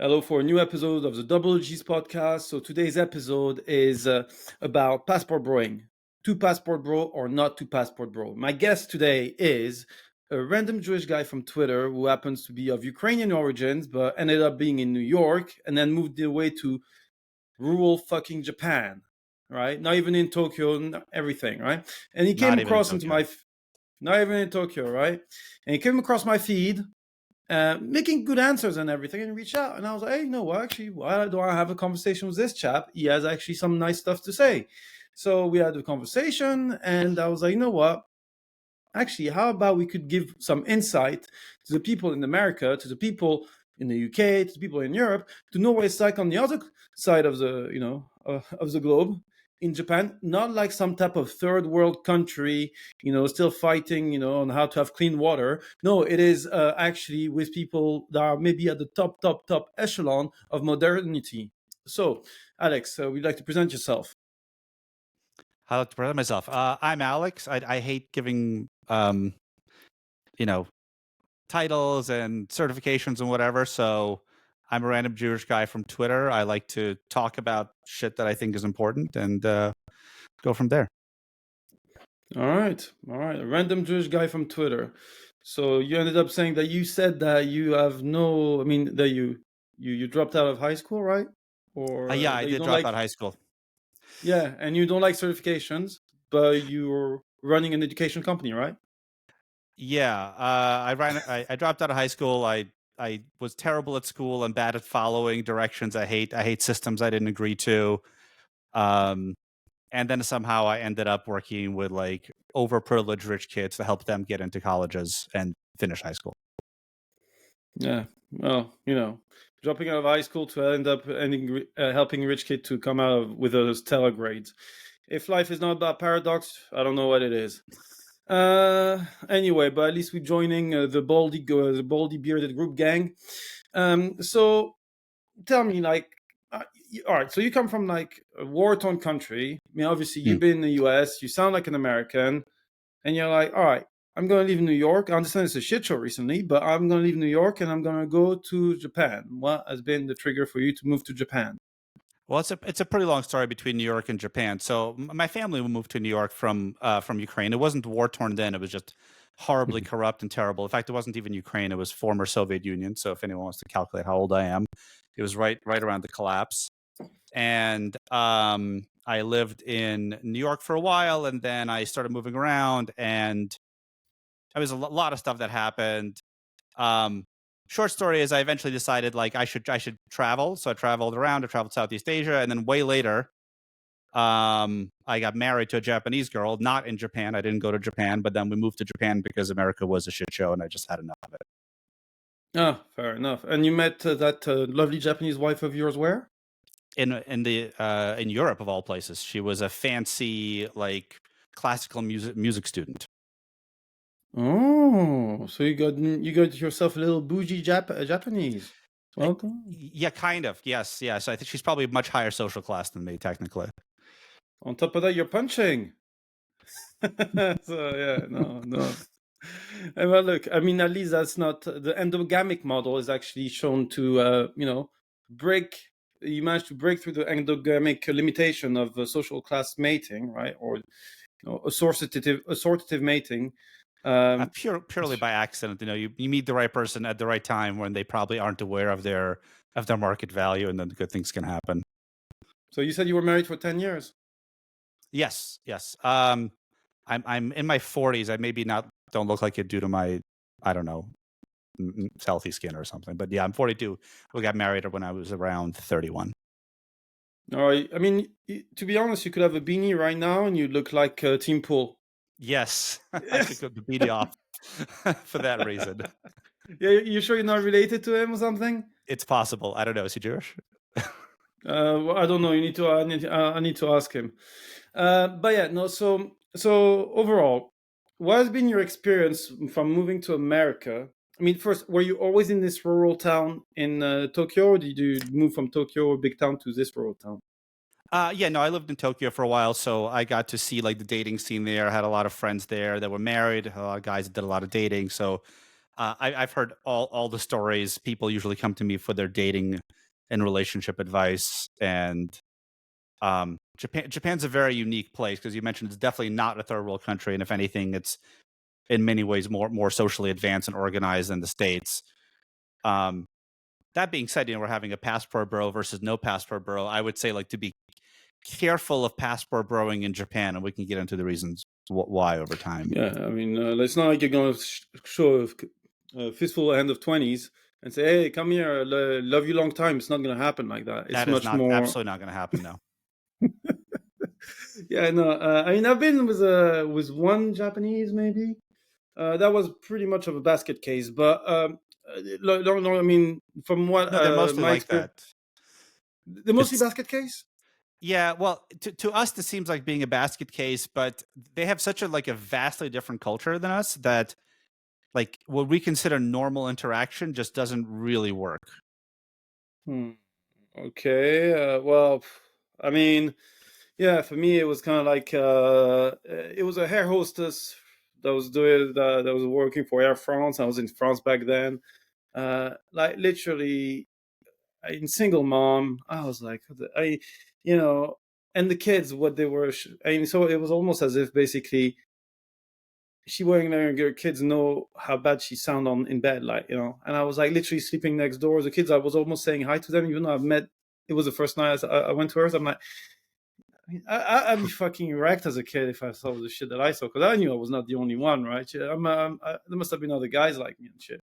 Hello for a new episode of the Double G's podcast. So today's episode is about passport broing. To passport bro or not to passport bro. My guest today is a random Jewish guy from Twitter who happens to be of Ukrainian origins, but ended up being in New York and then moved away to rural fucking Japan, right? Not even in Tokyo, everything, right? And he came Not even in across into Tokyo. not even in Tokyo, right? And he came across my feed making good answers and everything, and reached out. And I was like, hey, you know what? Actually, why don't I have a conversation with this chap? He has actually some nice stuff to say. So we had a conversation, and I was like, you know what? Actually, how about we could give some insight to the people in America, to the people in the UK, to the people in Europe, to know what it's like on the other side of the, of the globe, in Japan, not like some type of third world country, still fighting, on how to have clean water. No, it is actually with people that are maybe at the top echelon of modernity. So, Alex, would you like to present yourself? How to present myself? I'm Alex. I hate giving, titles and certifications and whatever. So I'm a random Jewish guy from Twitter. I like to talk about shit that I think is important and go from there. All right. A random Jewish guy from Twitter. So you ended up saying that you said that you have no, I mean, that you dropped out of high school, right? Or Yeah, I that you did don't drop like, out of high school. yeah, and you don't like certifications, but you're running an education company, right? Yeah, I dropped out of high school. I was terrible at school and bad at following directions. I hate systems I didn't agree to. And then somehow I ended up working with like overprivileged rich kids to help them get into colleges and finish high school. Yeah. Well, dropping out of high school to end up helping rich kid to come out with those stellar grades. If life is not about paradox, I don't know what it is. Anyway, but at least we're joining the baldy bearded group gang. So tell me, like, all right. So you come from like a war-torn country. I mean, obviously you've been in the U.S. You sound like an American, and you're like, all right, I'm going to leave New York. I understand it's a shit show recently, but I'm going to leave New York and I'm going to go to Japan. What has been the trigger for you to move to Japan? Well, it's a pretty long story between New York and Japan. So my family moved to New York from Ukraine. It wasn't war torn then; it was just horribly corrupt and terrible. In fact, it wasn't even Ukraine; it was former Soviet Union. So if anyone wants to calculate how old I am, it was right around the collapse. And I lived in New York for a while, and then I started moving around, and there was a lot of stuff that happened. Short story is I eventually decided like I should travel. So I traveled around. I traveled Southeast Asia, and then way later, I got married to a Japanese girl, not in Japan. I didn't go to Japan, but then we moved to Japan because America was a shit show, and I just had enough of it. Ah, fair enough. And you met that lovely Japanese wife of yours where? In Europe of all places. She was a fancy like classical music student. Oh, so you got yourself a little bougie Japanese. Welcome. Yeah, kind of. Yes. So I think she's probably much higher social class than me, technically. On top of that, you're punching. So yeah, no. Well, look, I mean, at least that's not the endogamic model is actually shown to, break. You managed to break through the endogamic limitation of social class mating, right? Or assortative mating. Purely by accident. You meet the right person at the right time when they probably aren't aware of their market value, and then good things can happen. So you said you were married for 10 years. Yes. I'm in my 40s. I maybe don't look like it due to my, I don't know, healthy skin or something. But yeah, I'm 42. We got married when I was around 31. All right. I mean, to be honest, you could have a beanie right now and you look like Team Pool. Yes, I should cut the beanie off for that reason. Yeah, you sure you're not related to him or something? It's possible. I don't know. Is he Jewish? Well, I don't know. I need to ask him. But yeah, no. So overall, what has been your experience from moving to America? I mean, first, were you always in this rural town in Tokyo, or did you move from Tokyo or big town to this rural town? Yeah, no, I lived in Tokyo for a while, so I got to see like the dating scene there. I had a lot of friends there that were married, a lot of guys that did a lot of dating. So I've heard all the stories. People usually come to me for their dating and relationship advice, and Japan's a very unique place because you mentioned it's definitely not a third world country, and if anything, it's in many ways more socially advanced and organized than the States. Um, that being said, we're having a passport bro versus no passport bro. I would say like to be careful of passport broing in Japan, and we can get into the reasons why over time. Yeah, I mean, it's not like you're going to show a fistful hand of 20s and say, hey, come here, love you long time. It's not going to happen like that. It's That is much not more. absolutely not going to happen. No. Yeah, no. I mean, I've been with one Japanese maybe. That was pretty much of a basket case, but no, I mean, from what No, they're mostly my like experience, that. they're mostly It's basket case. Yeah, well, to us this seems like being a basket case, but they have such a vastly different culture than us that like what we consider normal interaction just doesn't really work. Hmm. Okay. Well, I mean, yeah, for me it was kind of like it was a hair hostess that was doing that was working for Air France. I was in France back then. Like literally, in single mom. I was like, you know, and the kids, what they were. I mean, so it was almost as if basically she wearing there and her kids know how bad she sound on in bed, like And I was like literally sleeping next door. The kids, I was almost saying hi to them, even though I've met. It was the first night I went to hers. I'm like, I'd be fucking wrecked as a kid if I saw the shit that I saw, because I knew I was not the only one, right? Yeah, there must have been other guys like me and shit.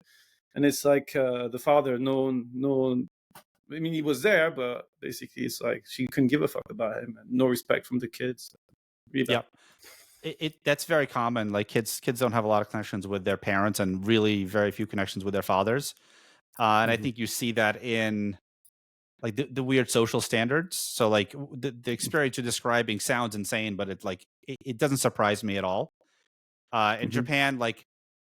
And it's like the father, no. I mean, he was there, but basically, it's like she couldn't give a fuck about him, and no respect from the kids. Really bad. Yep. That's very common. Like kids don't have a lot of connections with their parents and really very few connections with their fathers. And I Mhm. think you see that in like the weird social standards. So like the experience you're describing sounds insane, but it doesn't surprise me at all. In Mhm. Japan, like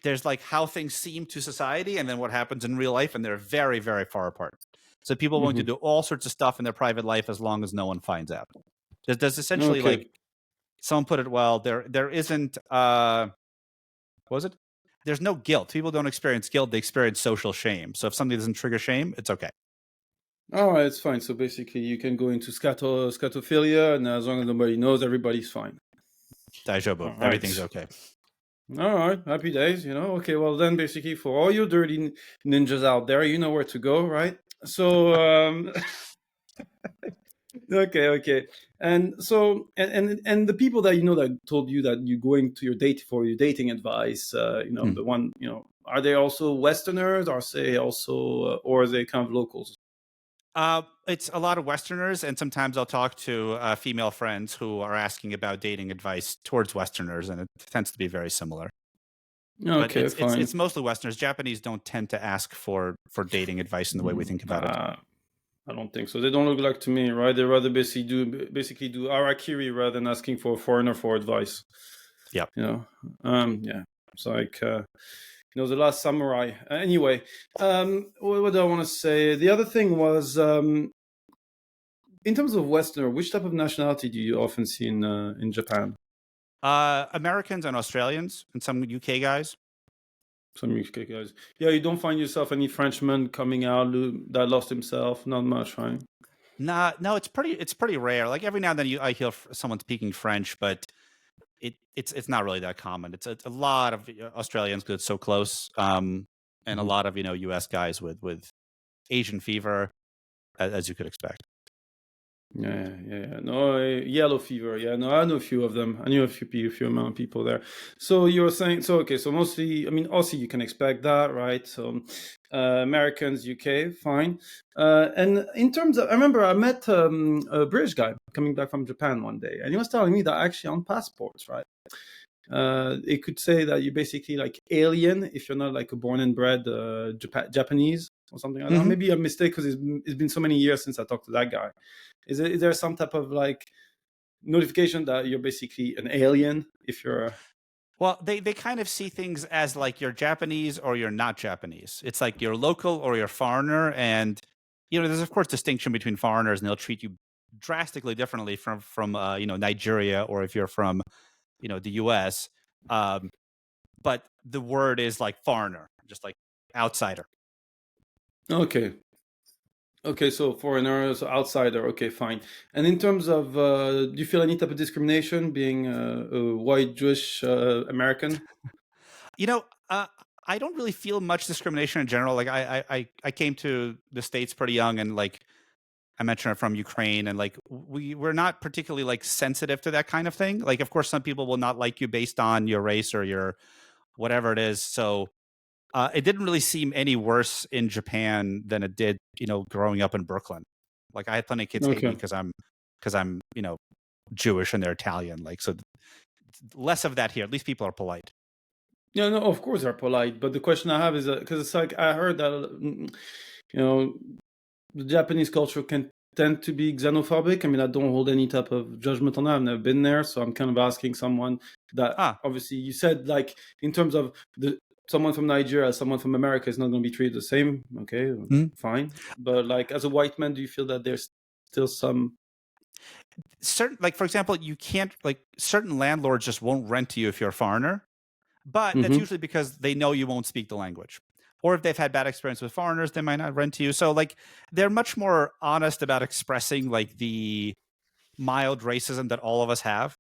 there's like how things seem to society and then what happens in real life, and they're very, very far apart. So people are willing to Mhm. do all sorts of stuff in their private life as long as no one finds out. There's essentially like Okay. someone put it well, there isn't what was it? There's no guilt. People don't experience guilt, they experience social shame. So if something doesn't trigger shame, it's okay. All right, it's fine. So basically, you can go into scatophilia, and as long as nobody knows, everybody's fine. Daijoubu. All Everything's right. okay. All right. Happy days. Okay. Well, then, basically, for all you dirty ninjas out there, you know where to go, right? So, okay, okay. And so, and the people that that told you that you're going to your date for your dating advice, Hmm. the one, are they also Westerners, or say also, or are they kind of locals? It's a lot of Westerners, and sometimes I'll talk to female friends who are asking about dating advice towards Westerners, and it tends to be very similar. But Okay, it's fine. mostly Westerners. Japanese don't tend to ask for dating advice in the way we think about it. I don't think so. They don't look like to me, right? They rather basically do harakiri rather than asking for a foreigner for advice. Yep. Yeah. It's like the last samurai. Anyway, what do I want to say? The other thing was, in terms of Westerner, which type of nationality do you often see in Japan? Americans and Australians and some UK guys. Some UK guys. Yeah, you don't find yourself any Frenchman coming out that lost himself. Not much, right? Nah, no, it's pretty rare. Like every now and then I hear someone speaking French, but it's not really that common. It's a lot of Australians because it's so close, and a Mhm. lot of US guys with Asian fever, as you could expect. Yeah. No, yellow fever. Yeah, no, I know a few of them. I knew a few amount of people there. So you were saying, so okay, so mostly, I mean, Aussie, you can expect that, right? So Americans, UK, fine. And in terms of, I remember I met a British guy coming back from Japan one day, and he was telling me that actually on passports, right? It could say that you're basically like alien if you're not like a born and bred Japanese or something like that. Hmm. Maybe a mistake because it's been so many years since I talked to that guy. Is there some type of like notification that you're basically an alien if you're? Well, they kind of see things as like you're Japanese or you're not Japanese. It's like you're local or you're foreigner, and there's of course distinction between foreigners, and they'll treat you drastically differently from Nigeria, or if you're from the U.S. Um, but the word is like foreigner. just like outsider. Okay. Okay, so foreigner, so outsider. Okay, fine. And in terms of, do you feel any type of discrimination being a white Jewish American? You know, I don't really feel much discrimination in general. Like I came to the States pretty young, and like I mentioned, I'm from Ukraine, and like we're not particularly like sensitive to that kind of thing. Like, of course, some people will not like you based on your race or your whatever it is. So it didn't really seem any worse in Japan than it did, growing up in Brooklyn. Like I had plenty of kids hate me Okay. because I'm Jewish and they're Italian. Like so, less of that here. At least people are polite. Yeah, no, of course they're polite, but the question I have is because it's like I heard that you know the Japanese culture can tend to be xenophobic. I mean, I don't hold any type of judgment on that. I've never been there, so I'm kind of asking someone that Ah, obviously you said like in terms of the someone from Nigeria, someone from America is not going to be treated the same. Okay, mhm. fine, but like as a white man, do you feel that there's still some? Certain, like for example, you can't like certain landlords just won't rent to you if you're a foreigner. But that's Mm-hmm, usually because they know you won't speak the language. Or if they've had bad experience with foreigners, they might not rent to you. So like they're much more honest about expressing like the mild racism that all of us have.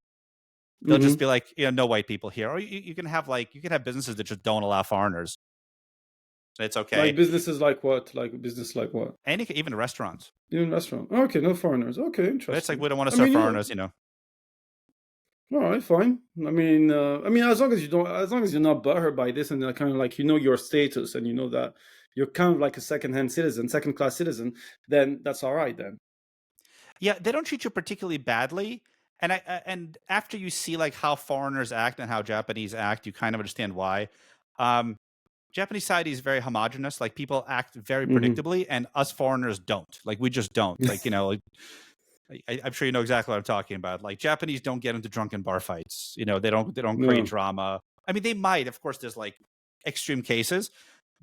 They'll just mm-hmm. be like, no white people here. Or you can have businesses that just don't allow foreigners. It's Like okay. businesses like what? Like business like what? And even restaurants. Even restaurant. Okay, no foreigners. Okay, It's like interesting. we don't want to I serve mean, foreigners. all right, fine. I mean, as long as you don't, as long as you're not butthurt by this, and kind of like your status, and you know that you're kind of like a second-hand citizen, second-class citizen, then that's all right. Then. Yeah, they don't treat you particularly badly. And after you see like how foreigners act and how Japanese act, you kind of understand why. Um, Japanese society is very homogenous. Like people act very Mm-hmm. predictably, and us foreigners don't. Like we just don't. Like like I'm sure you know exactly what I'm talking about. Like Japanese don't get into drunken bar fights. They don't create No. drama. I mean, they might. Of course, there's like extreme cases,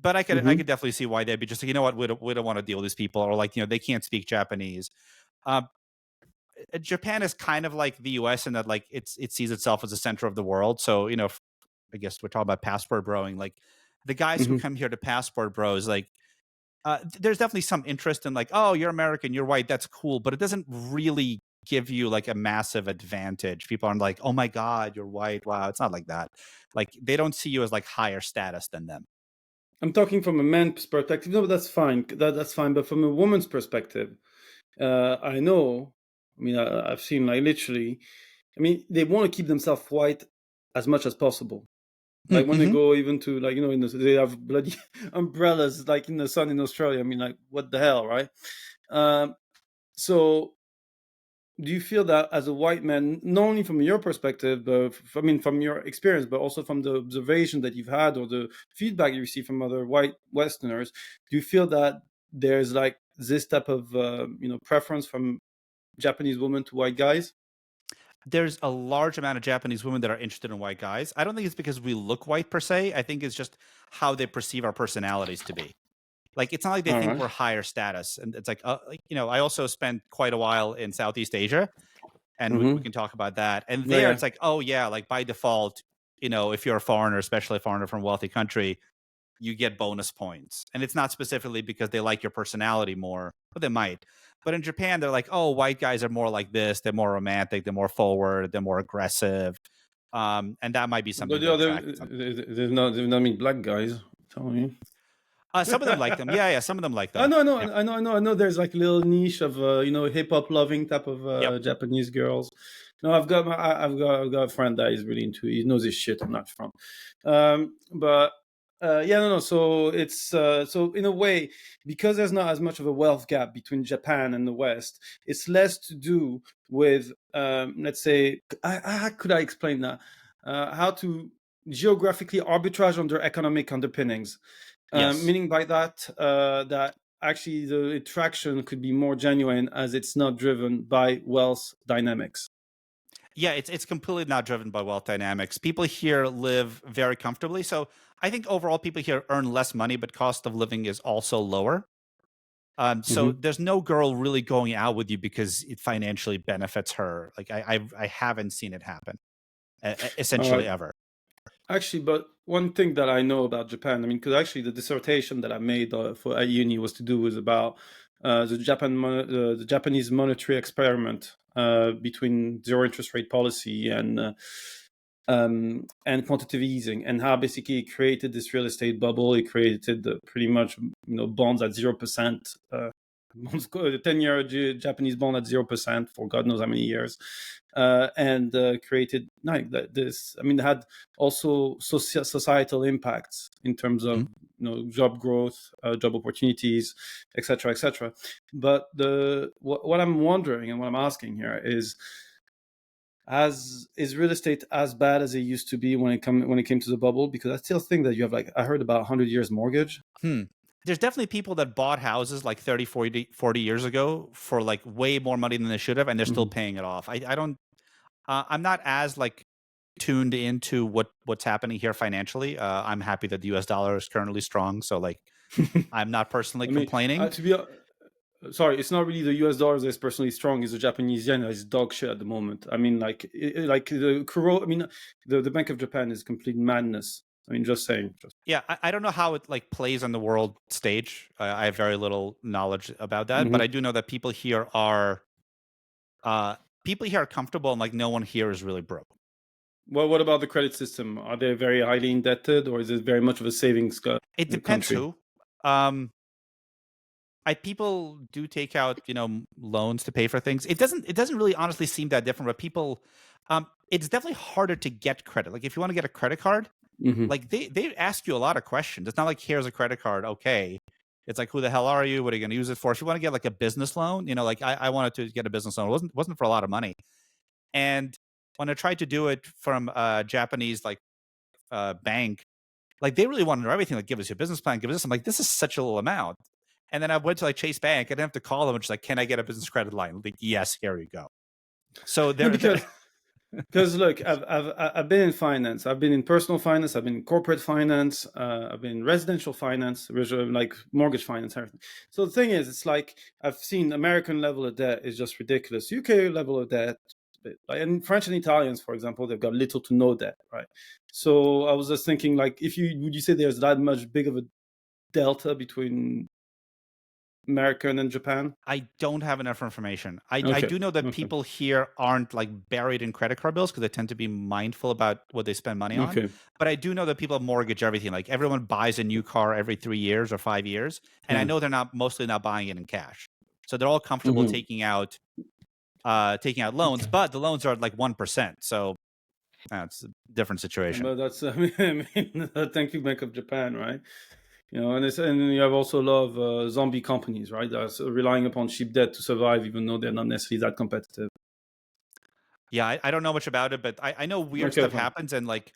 but I could Mm-hmm. definitely see why they'd be just like, you know what, we don't want to deal with these people, or like they can't speak Japanese. Um, Japan is kind of like the U.S. in that like it sees itself as the center of the world. So I guess we're talking about passport broing. Like the guys who Mm-hmm. come here to passport bros, like there's definitely some interest in like, oh, you're American, you're white, that's cool, but it doesn't really give you like a massive advantage. People aren't like, oh my god, you're white. Wow, it's not like that. Like they don't see you as like higher status than them. I'm talking from a man's perspective. No, but that's fine. That's fine. But from a woman's perspective, I know. I mean, I've seen like literally. I mean, they want to keep themselves white as much as possible. Like when they Mm-hmm. go even to like they have bloody umbrellas like in the sun in Australia. I mean, like what the hell, right? Um, so do you feel that as a white man, not only from your perspective, but I mean from your experience, but also from the observation that you've had or the feedback you receive from other white Westerners, do you feel that there's like this type of preference from Japanese women to white guys? There's a large amount of Japanese women that are interested in white guys. I don't think it's because we look white per se. I think it's just how they perceive our personalities to be. Like it's not like they All think right. we're higher status, and it's like, I also spent quite a while in Southeast Asia, and we Mm-hmm. can talk about that. And Yeah, there, yeah. it's like, oh yeah, like by default, if you're a foreigner, especially a foreigner from a wealthy country, you get bonus points. And it's not specifically because they like your personality more, but they might. But in Japan, they're like, oh, white guys are more like this. They're more romantic. They're more forward. They're more aggressive. And that might be But something that yeah, attracts them. there's not many black guys. I'm telling you. Some of them like them. Yeah, yeah. Some of them like I them. know, I know, Yeah. I know. There's like a little niche of hip hop loving type of Yep. Japanese girls. No, I've got a friend that is really into. He knows his shit. I'm not from, but yeah, no, no. So it's so in a way, because there's not as much of a wealth gap between Japan and the West, it's less to do with let's say, how could I explain that? How to geographically arbitrage under economic underpinnings. Yes. Meaning by that that actually the attraction could be more genuine as it's not driven by wealth dynamics. Yeah, it's completely not driven by wealth dynamics. People here live very comfortably. So I think overall people here earn less money, but cost of living is also lower. So Mm-hmm. there's no girl really going out with you because it financially benefits her. Like I haven't seen it happen, All right. essentially ever. Actually, but one thing that I know about Japan, I mean, because actually the dissertation that I made for at uni was to do was about the Japanese monetary experiment between zero interest rate policy and quantitative easing, and how basically it created this real estate bubble. It created pretty much bonds at 0%. 10-year Japanese bond at 0% for God knows how many years, and created this. I mean, it had also societal impacts in terms of job growth, job opportunities, etc., etc. But what I'm wondering and what I'm asking here is real estate as bad as it used to be when it came to the bubble? Because I still think that you have, like, I heard about 100 years mortgage. There's definitely people that bought houses like 30, 40 years ago for like way more money than they should have, and they're still paying it off. I don't, I'm not as like tuned into what's happening here financially. I'm happy that the US dollar is currently strong. So like, I'm not personally complaining. To be sorry, it's not really the US dollar that's personally strong. It's the Japanese yen. It's dog shit at the moment. I mean, like the Kuro. I mean, the Bank of Japan is complete madness. I mean, just saying. Yeah, I don't know how it like plays on the world stage. I have very little knowledge about that, but I do know that people here are comfortable, and like no one here is really broke. Well, what about the credit system? Are they very highly indebted, or is it very much of a savings It depends country? who. People do take out, loans to pay for things. It doesn't really honestly seem that different, but people, it's definitely harder to get credit. Like if you want to get a credit card, like they ask you a lot of questions. It's not like, here's a credit card. Okay. It's like, who the hell are you? What are you going to use it for? If you want to get like a business loan, like I wanted to get a business loan. It wasn't for a lot of money. And when I tried to do it from a Japanese like bank, like they really wanted to know everything. Like, give us your business plan, give us this. I'm like, this is such a little amount. And then I went to like Chase Bank. I didn't have to call them. It's like, can I get a business credit line? Like, yes, here you go. So there, because look, I've been in finance. I've been in personal finance. I've been in corporate finance. I've been in residential finance, like mortgage finance, everything. So the thing is, it's like I've seen American level of debt is just ridiculous. UK level of debt, and French and Italians, for example, they've got little to no debt, right? So I was just thinking, like, would you say there's that much big of a delta between American and Japan? I don't have enough information. I do know that people here aren't like buried in credit card bills because they tend to be mindful about what they spend money on. But I do know that people mortgage everything. Like everyone buys a new car every 3 years or 5 years. And I know they're mostly not buying it in cash. So they're all comfortable taking out loans, but the loans are at like 1%. So it's a different situation. But that's, I mean, thank you, Bank of Japan, right? And you have also a lot of zombie companies, right? That's relying upon cheap debt to survive, even though they're not necessarily that competitive. Yeah, I don't know much about it, but I know weird stuff happens, and like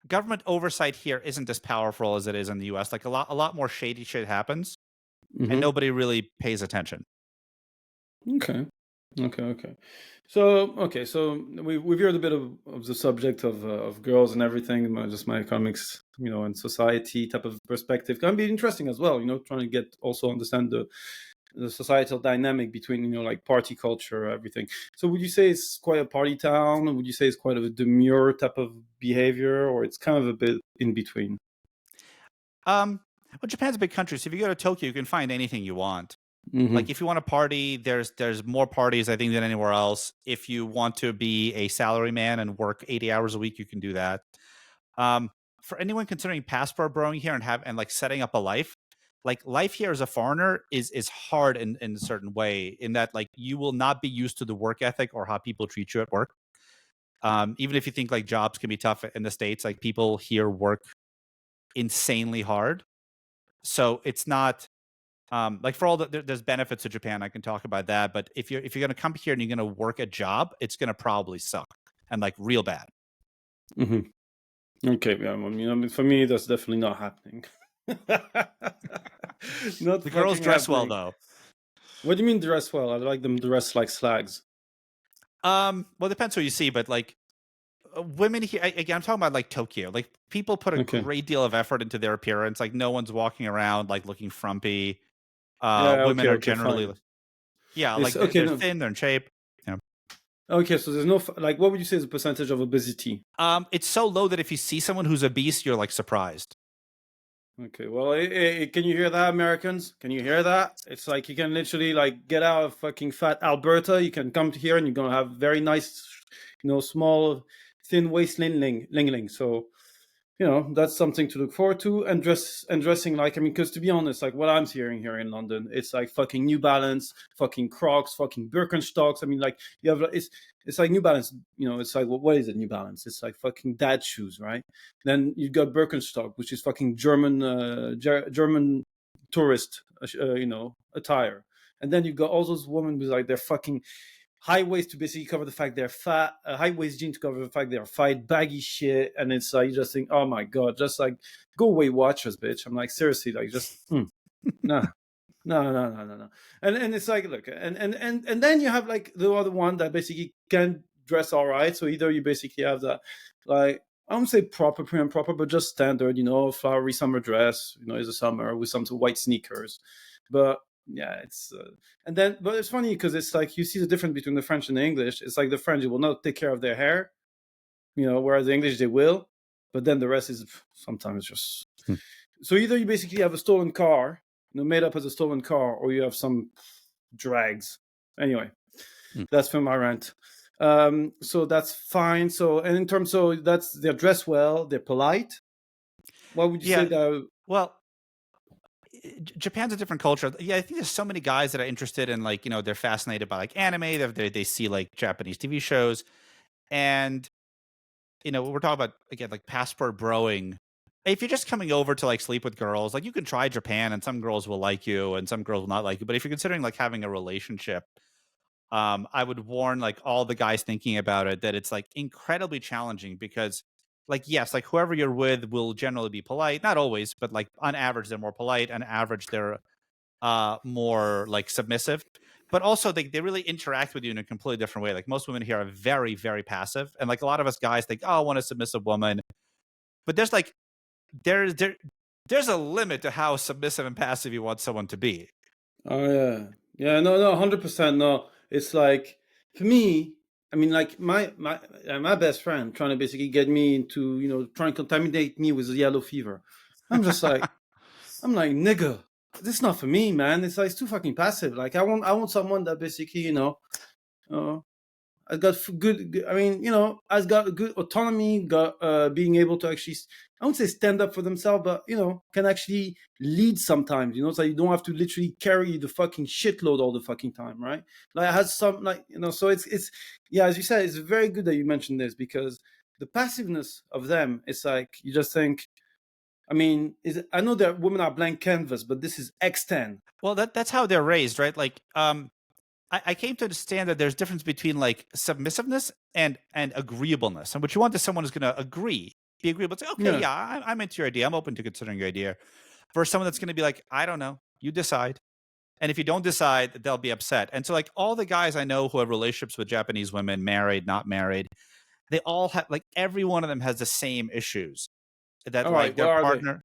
government oversight here isn't as powerful as it is in the US. Like a lot more shady shit happens, and nobody really pays attention. Okay. So we've heard a bit of the subject of girls and everything, just my economics, and society type of perspective. Can be interesting as well, trying to understand the societal dynamic between, like party culture, everything. So would you say it's quite a party town? Would you say it's quite a demure type of behavior, or it's kind of a bit in between? Well, Japan's a big country, so if you go to Tokyo, you can find anything you want. Like if you want to party, there's more parties, I think, than anywhere else. If you want to be a salaryman and work 80 hours a week, you can do that. For anyone considering passport borrowing here and like setting up a life, like life here as a foreigner is hard in a certain way, in that like you will not be used to the work ethic or how people treat you at work. Even if you think like jobs can be tough in the States, like people here work insanely hard. So it's not like for all there's benefits to Japan. I can talk about that. But if you're going to come here and you're going to work a job, it's going to probably suck and like real bad. Okay, yeah, I mean, for me, that's definitely not happening. Not the girls dress well, though. What do you mean dress well? I like them dressed like slags. Well, it depends who you see, but like women here, again, I'm talking about like Tokyo. Like people put a great deal of effort into their appearance. Like no one's walking around like looking frumpy. Women are generally, like they're thin, they're in shape. Yeah. Okay, so there's no like. What would you say is the percentage of obesity? It's so low that if you see someone who's obese, you're like surprised. Okay, well, can you hear that, Americans? Can you hear that? It's like you can literally like get out of fucking fat Alberta. You can come to here and you're gonna have very nice, small, thin waist lingling. So that's something to look forward to. And dressing like, I mean, because to be honest, like what I'm hearing here in London, it's like fucking New Balance, fucking Crocs, fucking Birkenstocks. I mean, like you have it's like New Balance. It's like what is it? New Balance. It's like fucking dad shoes, right? Then you've got Birkenstock, which is fucking German tourist, attire. And then you've got all those women with like their fucking high waist to basically cover the fact they're fat, high waist jean to cover the fact they're fat, baggy shit, and it's like you just think, oh my god, just like go away, watchers, bitch. I'm like seriously, like just nah. No. And it's like, look, and then you have like the other one that basically can dress all right. So either you basically have that, like, I won't say proper, prim and proper, but just standard, flowery summer dress, it's a summer with some white sneakers. But yeah, but it's funny because it's like you see the difference between the French and the English. It's like the French will not take care of their hair, whereas the English they will, but then the rest is sometimes just. So either you basically have a stolen car, made up as a stolen car, or you have some drags. Anyway, that's for my rant. So that's fine. So, and in terms, so they're dressed well, they're polite. What would you say that? Well, Japan's a different culture. Yeah, I think there's so many guys that are interested in like, they're fascinated by like anime. They see like Japanese TV shows, and we're talking about again like passport broing. If you're just coming over to like sleep with girls, like you can try Japan, and some girls will like you, and some girls will not like you. But if you're considering like having a relationship, I would warn like all the guys thinking about it that it's like incredibly challenging because like, yes, like whoever you're with will generally be polite, not always, but like on average, they're more polite. On average, they're more like submissive, but also they really interact with you in a completely different way. Like most women here are very, very passive. And like a lot of us guys think, oh, I want a submissive woman. But there's like, there's a limit to how submissive and passive you want someone to be. Oh yeah, no, 100%. No, it's like for me. I mean, like my best friend trying to basically get me into trying to contaminate me with yellow fever. I'm just like, nigga, this is not for me, man. It's like it's too fucking passive. Like I want someone that basically has got good. I mean, has got good autonomy, got being able to actually, I won't say stand up for themselves, but can actually lead sometimes. So you don't have to literally carry the fucking shitload all the fucking time, right? Like it has some like So it's yeah, as you said, it's very good that you mentioned this because the passiveness of them, it's like you just think. I mean, I know that women are blank canvas, but this is X10. Well, that's how they're raised, right? Like, I came to understand that there's a difference between like submissiveness and agreeableness. And what you want is someone who's going to be agreeable. Say, okay, yeah, I'm into your idea. I'm open to considering your idea. Versus someone that's going to be like, I don't know, you decide. And if you don't decide, they'll be upset. And so like all the guys I know who have relationships with Japanese women, married, not married, they all have like every one of them has the same issues that like their partner.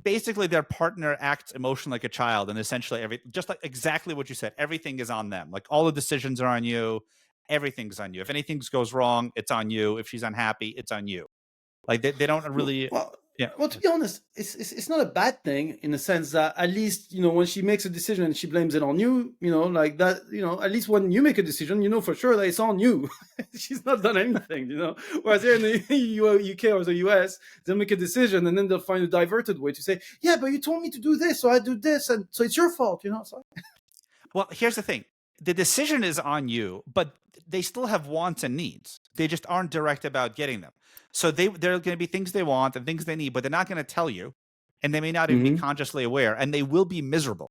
Basically their partner acts emotionally like a child, and essentially just like exactly what you said, everything is on them. Like all the decisions are on you, everything's on you. If anything goes wrong, it's on you. If she's unhappy, it's on you. Like they don't really. Well, to be honest, it's not a bad thing in the sense that at least when she makes a decision and she blames it on you, like that, at least when you make a decision, for sure that it's on you. She's not done anything, Whereas here in the UK or the US, they'll make a decision and then they'll find a diverted way to say, yeah, but you told me to do this, so I do this, and so it's your fault, So. Well, here's the thing: the decision is on you, but they still have wants and needs. They just aren't direct about getting them. So there are going to be things they want and things they need, but they're not going to tell you, and they may not even be consciously aware, and they will be miserable.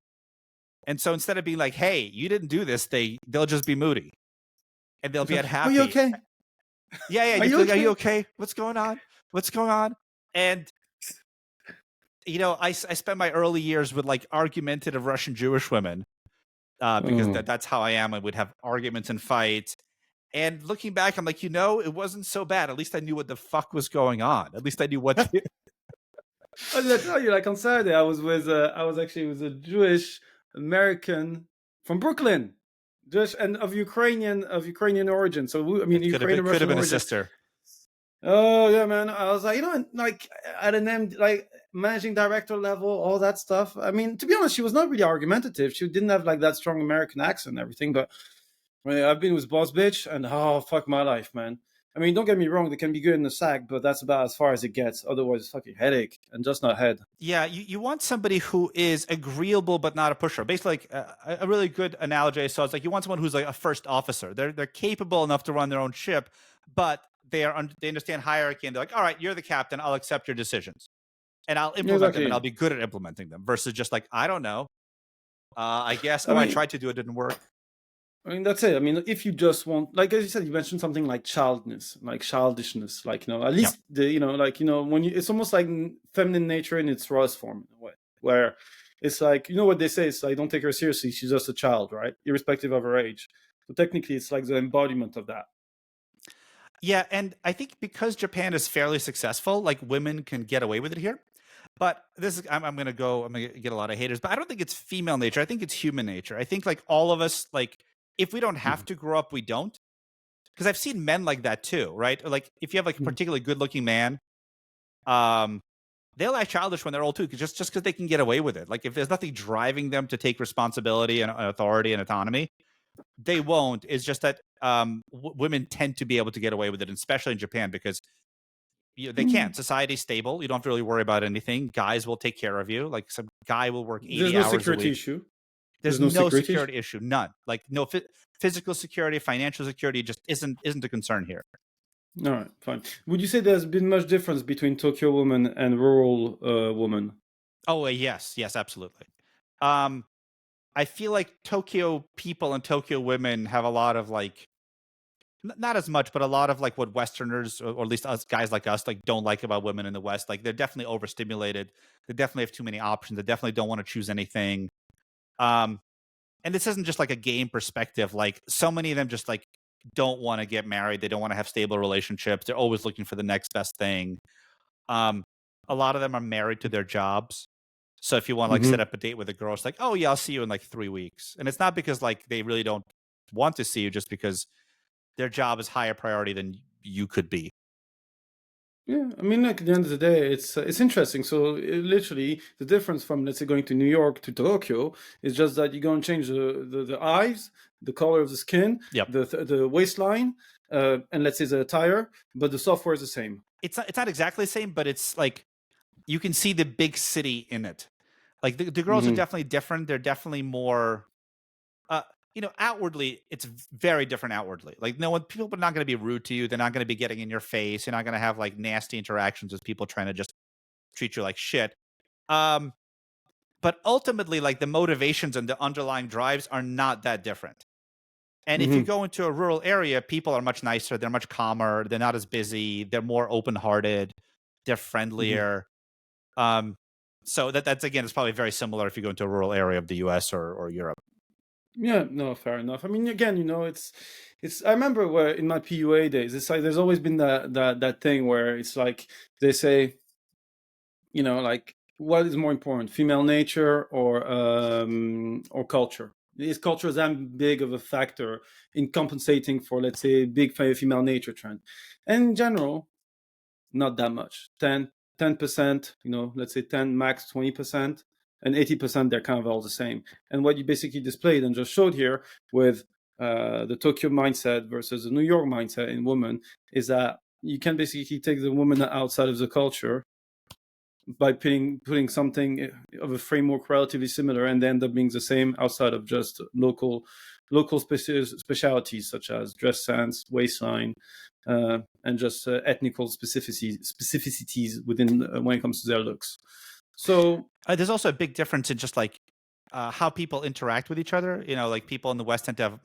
And so instead of being like, "Hey, you didn't do this," they'll just be moody, and they'll be unhappy. Are you okay? Yeah. Are you okay? What's going on? What's going on? And I spent my early years with like argumentative Russian Jewish women because that's how I am. I would have arguments and fights. And looking back, I'm like, it wasn't so bad. At least I knew what the fuck was going on. At least I knew what. What did I tell you? Like on Saturday, I was actually with a Jewish American from Brooklyn. just and of Ukrainian origin. So I mean, It Ukrainian could have Russian been a origin. sister. Oh yeah, man. I was like, like at an like managing director level, all that stuff. I mean, to be honest, she was not really argumentative. She didn't have like that strong American accent and everything. But I mean, I've been with boss bitch, and oh fuck my life, man. I mean, don't get me wrong; they can be good in the sack, but that's about as far as it gets. Otherwise, it's fucking headache and just not head. Yeah, you want somebody who is agreeable but not a pusher. Basically, like a really good analogy I saw is like you want someone who's like a first officer. They're capable enough to run their own ship, but they understand hierarchy and they're like, all right, you're the captain. I'll accept your decisions and I'll implement them and Exactly. I'll be good at implementing them. Versus just like I don't know. I guess. I Oh, I mean, tried to do it, didn't work. that's it. I mean, if you just want, like as you said, you mentioned something like childishness, like at Yeah. least like when you, it's almost like feminine nature in its rawest form, in a way, where it's like what they say. It's like don't take her seriously. She's just a child, right? Irrespective of her age. So technically, it's like the embodiment of that. Yeah, and I think because Japan is fairly successful, like women can get away with it here. But this is I'm gonna get a lot of haters, but I don't think it's female nature. I think it's human nature. I think like all of us, like if we don't have Mhm. to grow up, we don't. Because I've seen men like that too, right? Or like if you have like a Mhm. particularly good looking man, um, they'll act childish when they're old too, just because they can get away with it. Like if there's nothing driving them to take responsibility and authority and autonomy, they won't. It's just that women tend to be able to get away with it, especially in Japan, because they can't. Mm. Society's stable. You don't have to really worry about anything. Guys will take care of you. Like some guy will work There's 80 no hours a security week. issue. There's There's no no security issue. security issue. None. Like no physical security, financial security just isn't a concern here. All right, fine. Would you say there's been much difference between Tokyo woman and rural woman? Oh, yes, absolutely. Um, I feel like Tokyo people and Tokyo women have a lot of like not as much, but a lot of like what Westerners or at least us guys like us like don't like about women in the West. Like they're definitely overstimulated. They definitely have too many options. They definitely don't want to choose anything. Um, and this isn't just like a game perspective. Like so many of them just like don't want to get married. They don't want to have stable relationships. They're always looking for the next best thing. Um, a lot of them are married to their jobs. So if you want to like set Mm-hmm. up a date with a girl, it's like, oh yeah, I'll see you in like 3 weeks. And it's not because like they really don't want to see you, just because their job is higher priority than you could be. Yeah, I mean, like at the end of the day, it's interesting. So literally, the difference from let's say going to New York to Tokyo is just that you're going to change the eyes, the color of the skin, Yep. the waistline, and let's say the attire, but the software is the same. It's not exactly the same, but it's like you can see the big city in it. Like the girls are Mm-hmm. definitely different. They're definitely more uh outwardly it's very different outwardly. Like no one people are not going to be rude to you. They're not going to be getting in your face. You're not going to have like nasty interactions with people trying to just treat you like shit. Um but ultimately like the motivations and the underlying drives are not that different. And if you Mm-hmm. go into a rural area, people are much nicer, they're much calmer, they're not as busy, they're more open-hearted, they're Mm-hmm. friendlier. Um so that's again, it's probably very similar if you go into a rural area of the US or Europe. Yeah, no, fair enough. I mean, again, it's. I remember where in my PUA days, it's like there's always been that thing where it's like they say, like what is more important, female nature or culture? Is culture that big of a factor in compensating for, let's say, big female nature trend? And in general, not that much. 10%, let's say 10 max 20%, and 80% they're kind of all the same. And what you basically displayed and just showed here with the Tokyo mindset versus the New York mindset in women is that you can basically take the woman outside of the culture by putting something of a framework relatively similar and they end up being the same outside of just local specialities such as dress sense, waistline, and just ethnical specificities within when it comes to their looks. So There's also a big difference in just like how people interact with each other. Like people in the West tend to have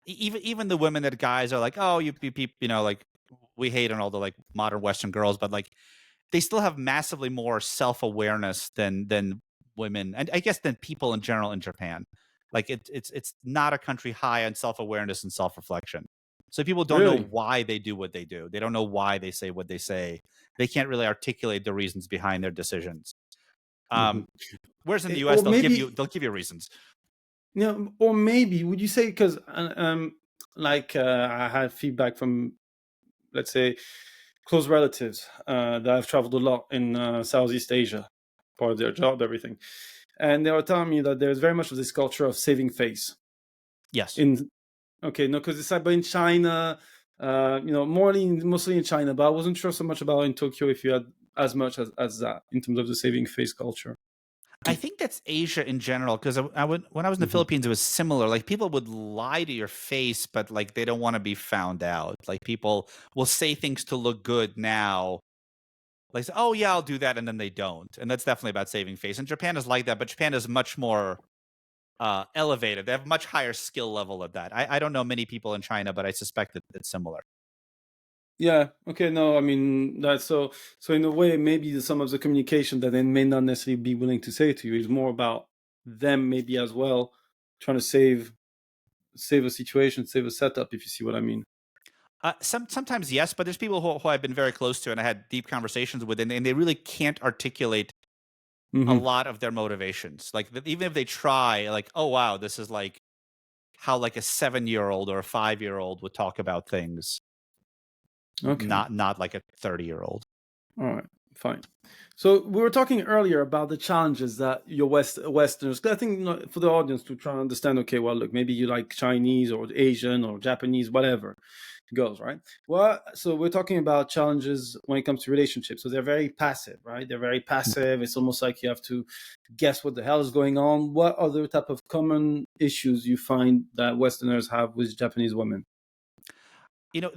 even the women that guys are like, oh, you people, like we hate on all the like modern Western girls, but like they still have massively more self-awareness than women, and I guess than people in general in Japan. Like it's not a country high on self-awareness and self-reflection. So people don't know really, why they do what they do. They don't know why they say what they say. They can't really articulate the reasons behind their decisions. mm-hmm. Whereas in the US, Or maybe they'll give you reasons. or maybe would you say, because like I had feedback from, let's say, close relatives that have traveled a lot in Southeast Asia, part of their job, everything, and they were telling me that there's very much of this culture of saving face. Yes. In Okay, no, because it's like, but in China, mostly in China, but I wasn't sure so much about in Tokyo if you had as much as that in terms of the saving face culture. I think that's Asia in general, because when I was in the Mm-hmm. Philippines, it was similar. Like, people would lie to your face, but like they don't want to be found out. Like, people will say things to look good now, like, oh yeah, I'll do that, and then they don't. And that's definitely about saving face. And Japan is like that, but Japan is much more elevated. They have much higher skill level at that. I don't know many people in China, but I suspect that it's similar. Yeah. Okay. No, I mean that's so. So in a way, maybe some of the communication that they may not necessarily be willing to say to you is more about them, maybe as well, trying to save a situation, save a setup. If you see what I mean. Sometimes yes, but there's people who I've been very close to and I had deep conversations with, and they really can't articulate a Mm-hmm. lot of their motivations. Like, even if they try, like, oh wow, this is like how like a 7-year-old or a 5-year-old would talk about things, Okay. not like a 30-year-old. All right, fine. So we were talking earlier about the challenges that your Westerners. 'Cause I think, for the audience to try and understand. Okay, well, look, maybe you like Chinese or Asian or Japanese, whatever goes, right? Well, so we're talking about challenges when it comes to relationships. So they're very passive, right? They're very passive. It's almost like you have to guess what the hell is going on. What other type of common issues you find that Westerners have with Japanese women?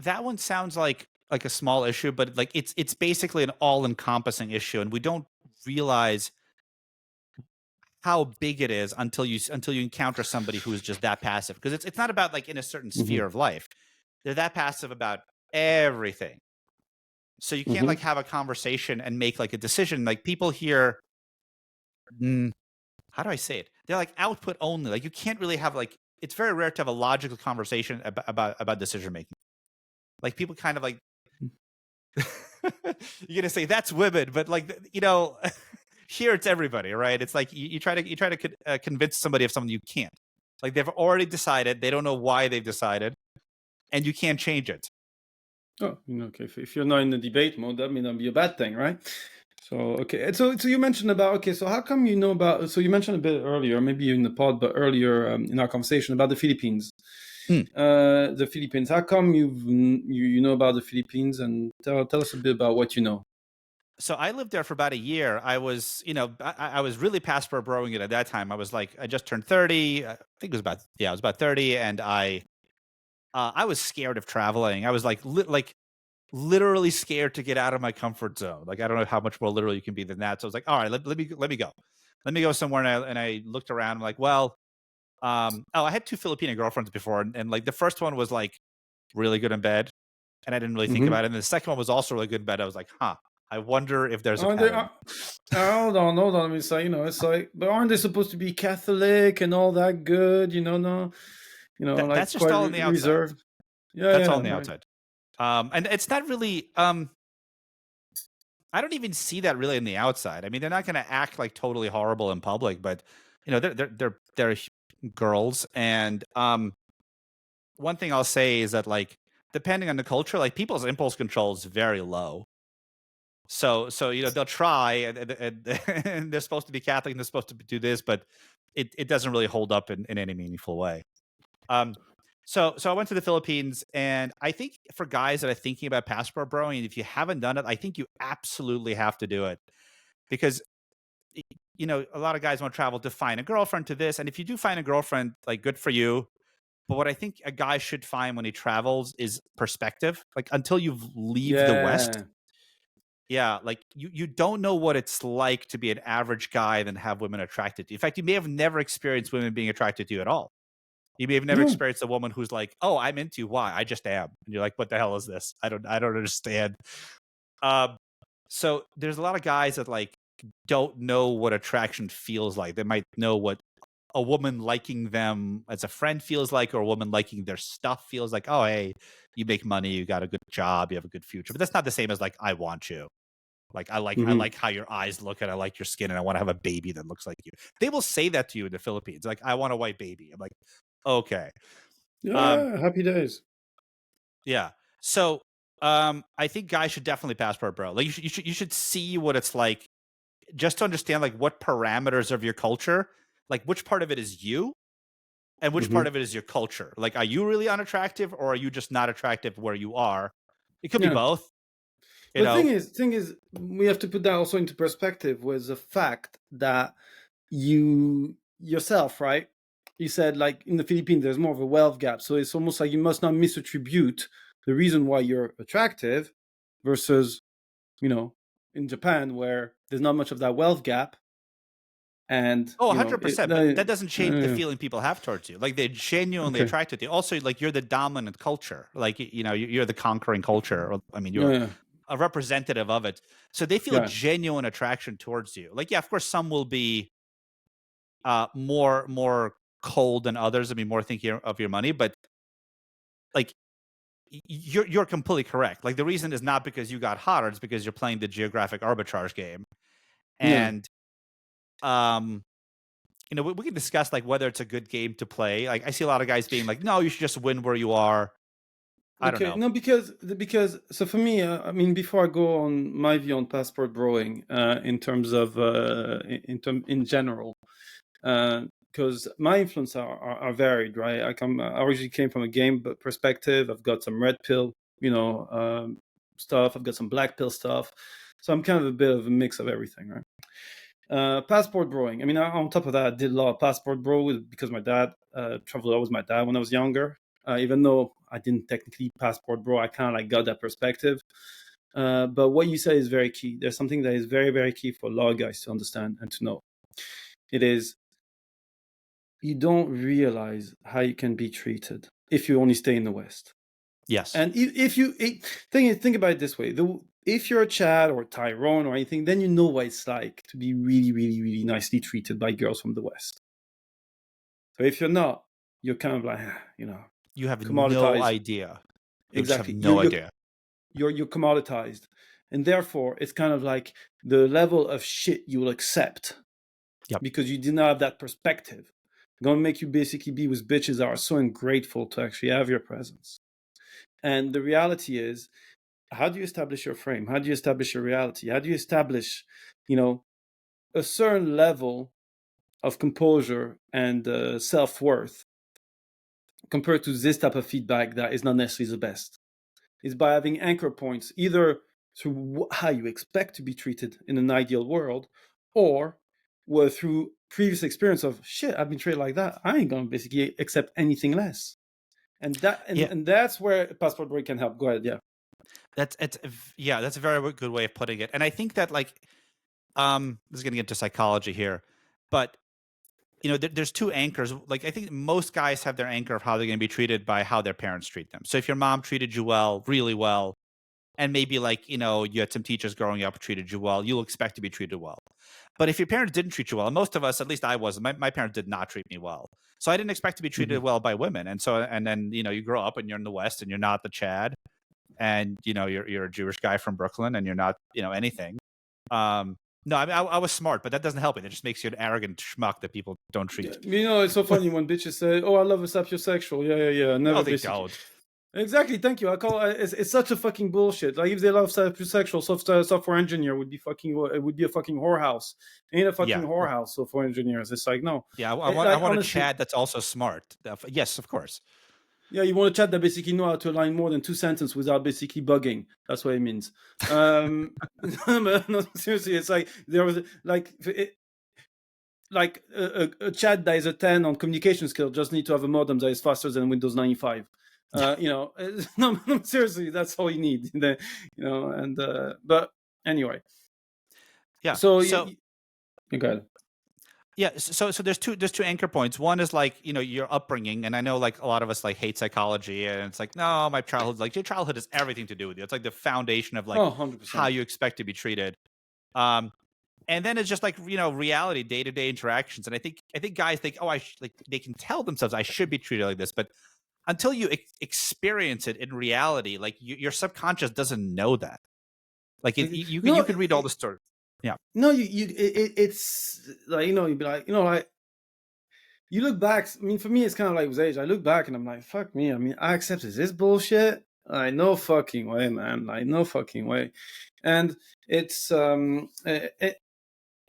That one sounds like a small issue, but like it's basically an all-encompassing issue, and we don't realize how big it is until you encounter somebody who is just that passive. Because it's not about like in a certain Mm-hmm. sphere of life. They're that passive about everything. So you can't like Mm-hmm. have a conversation and make like a decision. Like, people here, how do I say it? They're like output only. Like, you can't really have like, it's very rare to have a logical conversation about decision making. Like, people kind of like, you're gonna say that's women, but like, here it's everybody, right? It's like you try to convince somebody of something you can't. Like, they've already decided, they don't know why they've decided, and you can't change it. Oh, okay. If you're not in the debate mode, that may not be a bad thing, right? So, okay. And so you mentioned about, okay, so how come you know about, so you mentioned a bit earlier, maybe in the pod, but earlier in our conversation about the Philippines. Hmm. The Philippines. How come you know about the Philippines, and tell us a bit about what you know? So I lived there for about a year. I was, I was really passport broing it at that time. I was like, I just turned 30. I think I was about 30, and I was scared of traveling. I was like, literally scared to get out of my comfort zone. Like, I don't know how much more literal you can be than that. So I was like, all right, let me go somewhere. And I looked around. I'm like, well, I had 2 Filipino girlfriends before, and like the first one was like really good in bed, and I didn't really think Mm-hmm. about it. And the second one was also really good in bed. I was like, huh, I wonder if there's a Aren't they? pattern. Hold on, hold on. Let me say, it's like, but aren't they supposed to be Catholic and all that good? No, like That's just quite all on the outside. reserved. Yeah, That's all yeah, on the right. outside. And it's not really. I don't even see that really on the outside. I mean, they're not going to act like totally horrible in public, but they're girls. And one thing I'll say is that, like, depending on the culture, like, people's impulse control is very low. So they'll try, and they're supposed to be Catholic and they're supposed to do this, but it doesn't really hold up in any meaningful way. Um, so I went to the Philippines, and I think for guys that are thinking about passport broing, if you haven't done it, I think you absolutely have to do it, because a lot of guys want to travel to find a girlfriend, to this, and if you do find a girlfriend, like, good for you. But what I think a guy should find when he travels is perspective. Like, until you leave the West, Yeah. yeah, like, you don't know what it's like to be an average guy and have women attracted to you. In fact, you may have never experienced women being attracted to you at all. You may have never No. experienced a woman who's like, "Oh, I'm into you. Why? I just am." And you're like, "What the hell is this? I don't understand." Um, so there's a lot of guys that like don't know what attraction feels like. They might know what a woman liking them as a friend feels like, or a woman liking their stuff feels like. Oh, hey, you make money, you got a good job, you have a good future. But that's not the same as like, I want you. Like I Mhm. like how your eyes look, and I like your skin, and I want to have a baby that looks like you. They will say that to you in the Philippines. Like, I want a white baby. I'm like, okay. Um, Yeah, happy days. yeah. So I think guys should definitely passport bro. Like you should see what it's like, just to understand like what parameters of your culture, like which part of it is you and which part Mhm. of it is your culture. Like, are you really unattractive, or are you just not attractive where you are? It could be Yeah. both, you But know. thing is, we have to put that also into perspective with the fact that you yourself, right? You said like in the Philippines, there's more of a wealth gap, so it's almost like you must not misattribute the reason why you're attractive versus, you know, in Japan where there's not much of that wealth gap, and Oh, you know, 100%. But that doesn't change the feeling people have towards you. Like, they're genuinely okay, attracted to you. Also, like, you're the dominant culture. Like, you know, you're the conquering culture. Or, I mean, yeah, you're yeah, a representative of it. So they feel a yeah. genuine attraction towards you. Like, yeah, of course, some will be more cold than others. I mean, more thinking of your money, but like, you're completely correct. Like, the reason is not because you got hotter; it's because you're playing the geographic arbitrage game. Yeah. And you know, we can discuss like whether it's a good game to play. Like, I see a lot of guys being like, "No, you should just win where you are." I don't Okay, know. no, because so for me, I mean, before I go on my view on passport broing, in terms of in general, because my influence are varied, right? I originally came from a game perspective. I've got some red pill, you know, stuff. I've got some black pill stuff. So I'm kind of a bit of a mix of everything, right? Passport broing. I mean, on top of that, I did a lot of passport bro because my dad traveled out with my dad when I was younger. Even though I didn't technically passport bro, I kind of like got that perspective. But what you say is very key. There's something that is very, very key for a lot of guys to understand and to know. It is, you don't realize how you can be treated if you only stay in the West. Yes. And think about it this way: if you're a Chad or Tyrone or anything, then you know what it's like to be really, really, really nicely treated by girls from the West. So if you're not, you're kind of like, you know, You have no commoditized. idea. You just have Exactly, no idea. you're commoditized, and therefore it's kind of like the level of shit you will accept Yep. because you did not have that perspective. Gonna make you basically be with bitches that are so ungrateful to actually have your presence. And the reality is, how do you establish your frame? How do you establish your reality? How do you establish, you know, a certain level of composure and self-worth compared to this type of feedback that is not necessarily the best? Is by having anchor points, either through how you expect to be treated in an ideal world, or through previous experience of shit, I've been treated like that. I ain't gonna basically accept anything less. And Yeah. and that's where passport break can help. Go ahead, yeah. Yeah, that's a very good way of putting it. And I think that like this is going to get into psychology here, but you know, there's two anchors. Like, I think most guys have their anchor of how they're going to be treated by how their parents treat them. So if your mom treated you well, really well, and maybe like, you know, you had some teachers growing up who treated you well, you'll expect to be treated well. But if your parents didn't treat you well, and most of us, at least I wasn't, my parents did not treat me well. So I didn't expect to be treated Mm-hmm. well by women. And so, and then, you know, you grow up and you're in the West and you're not the Chad, and, you know, you're a Jewish guy from Brooklyn and you're not, you know, anything. No, I mean, I was smart, but that doesn't help it. It just makes you an arrogant schmuck that people don't Yeah, treat. you know, it's so funny when bitches say, "Oh, I love a sapiosexual." Yeah, yeah, yeah. No, Never they basically. don't. Exactly. Thank you. I call it's such a fucking bullshit. Like if they love sapiosexual, software engineer would be fucking, it would be a fucking whorehouse. Ain't a fucking Yeah. whorehouse. Software engineers. It's like no. Yeah. I Like want a honestly, Chad that's also smart. Yes, of course. yeah, you want a chat that basically know how to align more than two sentences without basically bugging. That's what it means. No, seriously, it's like there was like a chat that is a 10 on communication skill just need to have a modem that is faster than Windows 95. You know, no, seriously, that's all you need. You know, and but anyway, Yeah. so So you got it. yeah, so there's two anchor points. One is like, you know, your upbringing, and I know like a lot of us like hate psychology, and it's like, no, my childhood, like your childhood has everything to do with you. It's like the foundation of like Oh, how 100%. you expect to be treated. Um, and then it's just like, you know, reality, day to day interactions. And I think guys think, oh, like they can tell themselves I should be treated like this, but until you experience it in reality, like your subconscious doesn't know that. Like Like, you no, can read all the story. Yeah. no, it's like, you'd be like, you look back. I mean, for me, it's kind of like with age. I look back and I'm like, fuck me. I mean, I accepted this bullshit. Like, no fucking way, man. Like, no fucking way. And it's and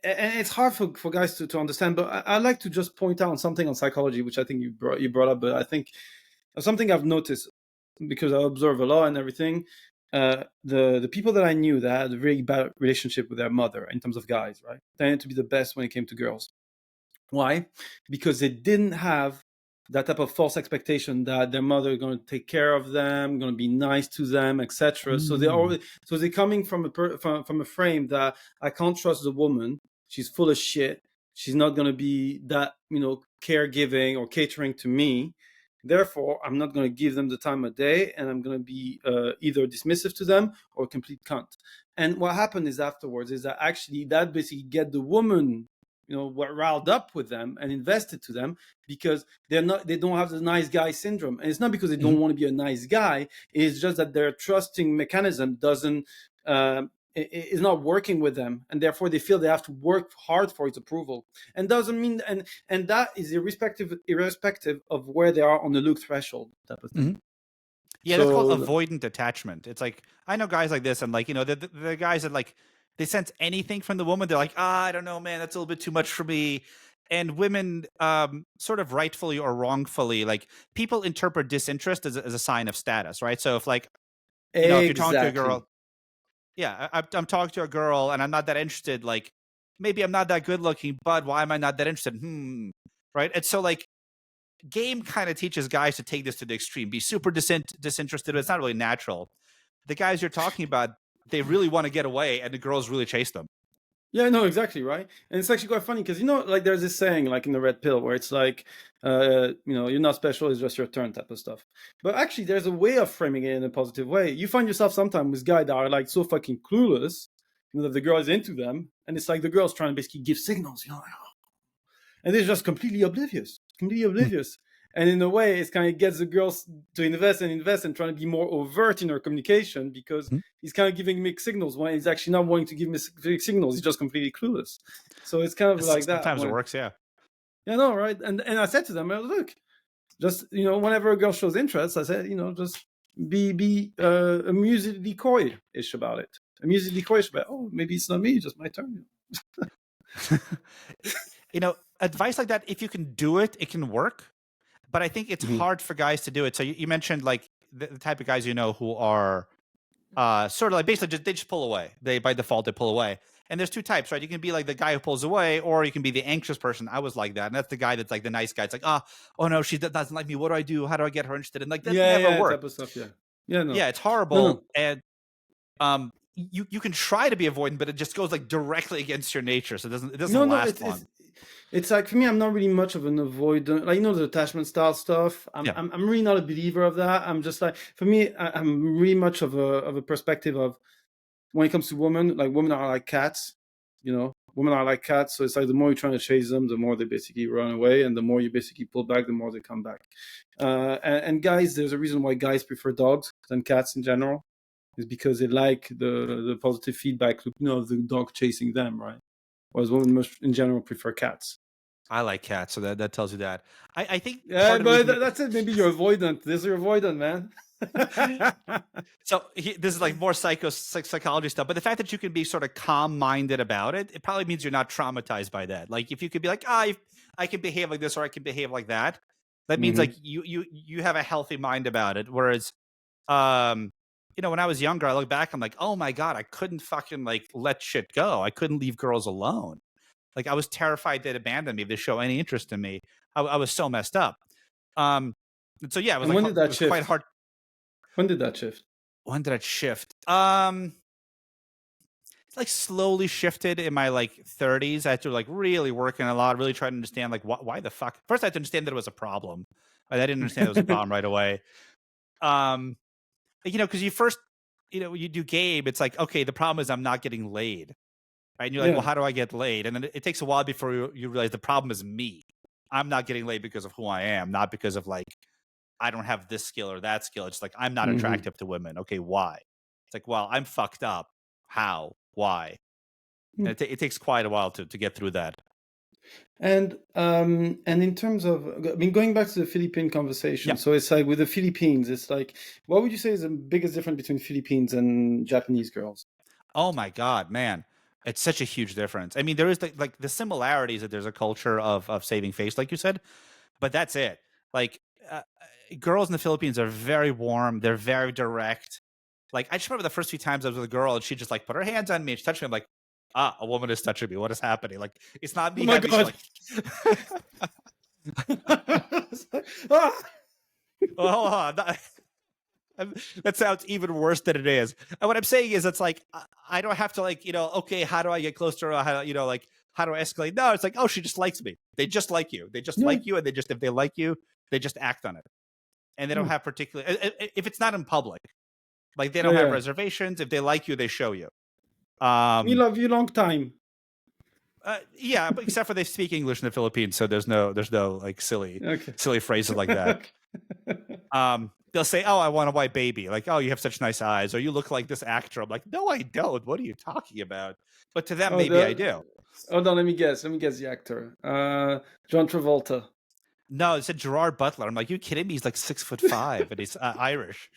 it's hard for guys to understand. But I'd like to just point out something on psychology, which I think you brought up. But I think something I've noticed, because I observe a lot and everything. The people that I knew that had a really bad relationship with their mother in terms of guys, right, tended to be the best when it came to girls. Why? Because they didn't have that type of false expectation that their mother is going to take care of them, going to be nice to them, etc. So they're coming from from a frame that I can't trust the woman. She's full of shit. She's not going to be that, caregiving or catering to me. Therefore, I'm not going to give them the time of day, and I'm going to be either dismissive to them or a complete cunt. And what happened is afterwards is that actually that basically get the woman, riled up with them and invested to them, because they don't have the nice guy syndrome. And it's not because they don't want to be a nice guy. It's just that their trusting mechanism is not working with them, and therefore they feel they have to work hard for its approval. And doesn't mean, and that is irrespective of where they are on the look threshold type of thing. Yeah, that's called avoidant attachment. It's like, I know guys like this, and like, the guys that like, they sense anything from the woman, they're like, I don't know, man, that's a little bit too much for me. And women, sort of rightfully or wrongfully, like, people interpret disinterest as a sign of status, right? So if like, if you're talking to a girl, I'm talking to a girl and I'm not that interested, like, maybe I'm not that good looking, but why am I not that interested? Right? And so like, game kind of teaches guys to take this to the extreme, be super disinterested, but it's not really natural. The guys you're talking about, they really want to get away, and the girls really chase them. Yeah, no, exactly, right. And it's actually quite funny because, like, there's this saying, like in the red pill, where it's like, you're not special, it's just your turn type of stuff. But actually, there's a way of framing it in a positive way. You find yourself sometimes with guys that are like so fucking clueless, that the girl is into them, and it's like the girl's trying to basically give signals, like, and they're just completely oblivious. And in a way, it kind of gets the girls to invest and trying to be more overt in her communication, because he's kind of giving mixed signals when he's actually not wanting to give mixed signals. He's just completely clueless. So it's kind of like that. Sometimes it works, yeah. Yeah, no, right. And I said to them, look, just, whenever a girl shows interest, I said, just be amusedly coy-ish about it. Amusedly coy-ish about, maybe it's not me, just my turn. Advice like that, if you can do it, it can work. But I think it's hard for guys to do it. So you mentioned like the type of guys who are sort of like basically they just pull away. They by default they pull away. And there's two types, right? You can be like the guy who pulls away, or you can be the anxious person. I was like that, and that's the guy that's like the nice guy. It's like, oh no, she doesn't like me. What do I do? How do I get her interested? And like that never works. Type of stuff. No. Yeah, it's horrible. No. And you can try to be avoidant, but it just goes like directly against your nature, so it doesn't last long. It's like, for me, I'm not really much of an avoidant, like, the attachment style stuff. I'm really not a believer of that. I'm just like, for me, I'm really much of a perspective of, when it comes to women, like, women are like cats, women are like cats. So it's like, the more you're trying to chase them, the more they basically run away, and the more you basically pull back, the more they come back. And guys, there's a reason why guys prefer dogs than cats in general, is because they like the positive feedback loop, of the dog chasing them, right? Whereas women most in general prefer cats. I like cats, so that tells you that. I think. Yeah, but that's it. Maybe you're avoidant. This is your avoidant, man. So this is like more psychology stuff. But the fact that you can be sort of calm-minded about it, it probably means you're not traumatized by that. Like, if you could be like, I can behave like this, or I can behave like that. That means like you have a healthy mind about it. Whereas, when I was younger, I look back, I'm like, oh my God, I couldn't fucking like let shit go. I couldn't leave girls alone. Like, I was terrified they'd abandon me if they show any interest in me. I was so messed up. And so yeah, it was when did that shift? Quite hard. When did that shift? When did it shift? It's like slowly shifted in my like 30s. I had to like really working a lot, really trying to understand like why the fuck. First, I had to understand that it was a problem. I didn't understand it was a problem right away. Because you first, you do game, it's like, okay, the problem is I'm not getting laid. Right? And you're like, well, how do I get laid? And then it takes a while before you realize the problem is me. I'm not getting laid because of who I am, not because of like, I don't have this skill or that skill. It's like, I'm not attractive to women. Okay, why? It's like, well, I'm fucked up. how, why. And it takes quite a while to get through that. And in terms of, I mean, going back to the Philippine conversation, so it's like with the Philippines, it's like, what would you say is the biggest difference between Philippines and Japanese girls? Oh my God, man. It's such a huge difference. I mean, there is the similarities that there's a culture of saving face, like you said, but that's it. Like, girls in the Philippines are very warm. They're very direct. Like, I just remember the first few times I was with a girl and she just like put her hands on me and she touched me. I'm like, a woman is touching me. What is happening? Like, it's not me. Oh my God. Well, hold on. That sounds even worse than it is. And what I'm saying is, it's like, I don't have to like, okay, how do I get close to her? How, like, how do I escalate? No, it's like, oh, she just likes me. They just like you. They just like you. And if they like you, they just act on it. And they don't have particular, if it's not in public, like they don't have reservations. If they like you, they show you. We love you long time. Yeah, but except for they speak English in the Philippines, so there's no like silly phrases like that. They'll say, "Oh, I want a white baby." Like, "Oh, you have such nice eyes," or "You look like this actor." I'm like, "No, I don't. What are you talking about?" But to them, maybe I do. Oh no, let me guess. Let me guess the actor. John Travolta. No, it said Gerard Butler. I'm like, you kidding me? He's like 6'5" and he's Irish.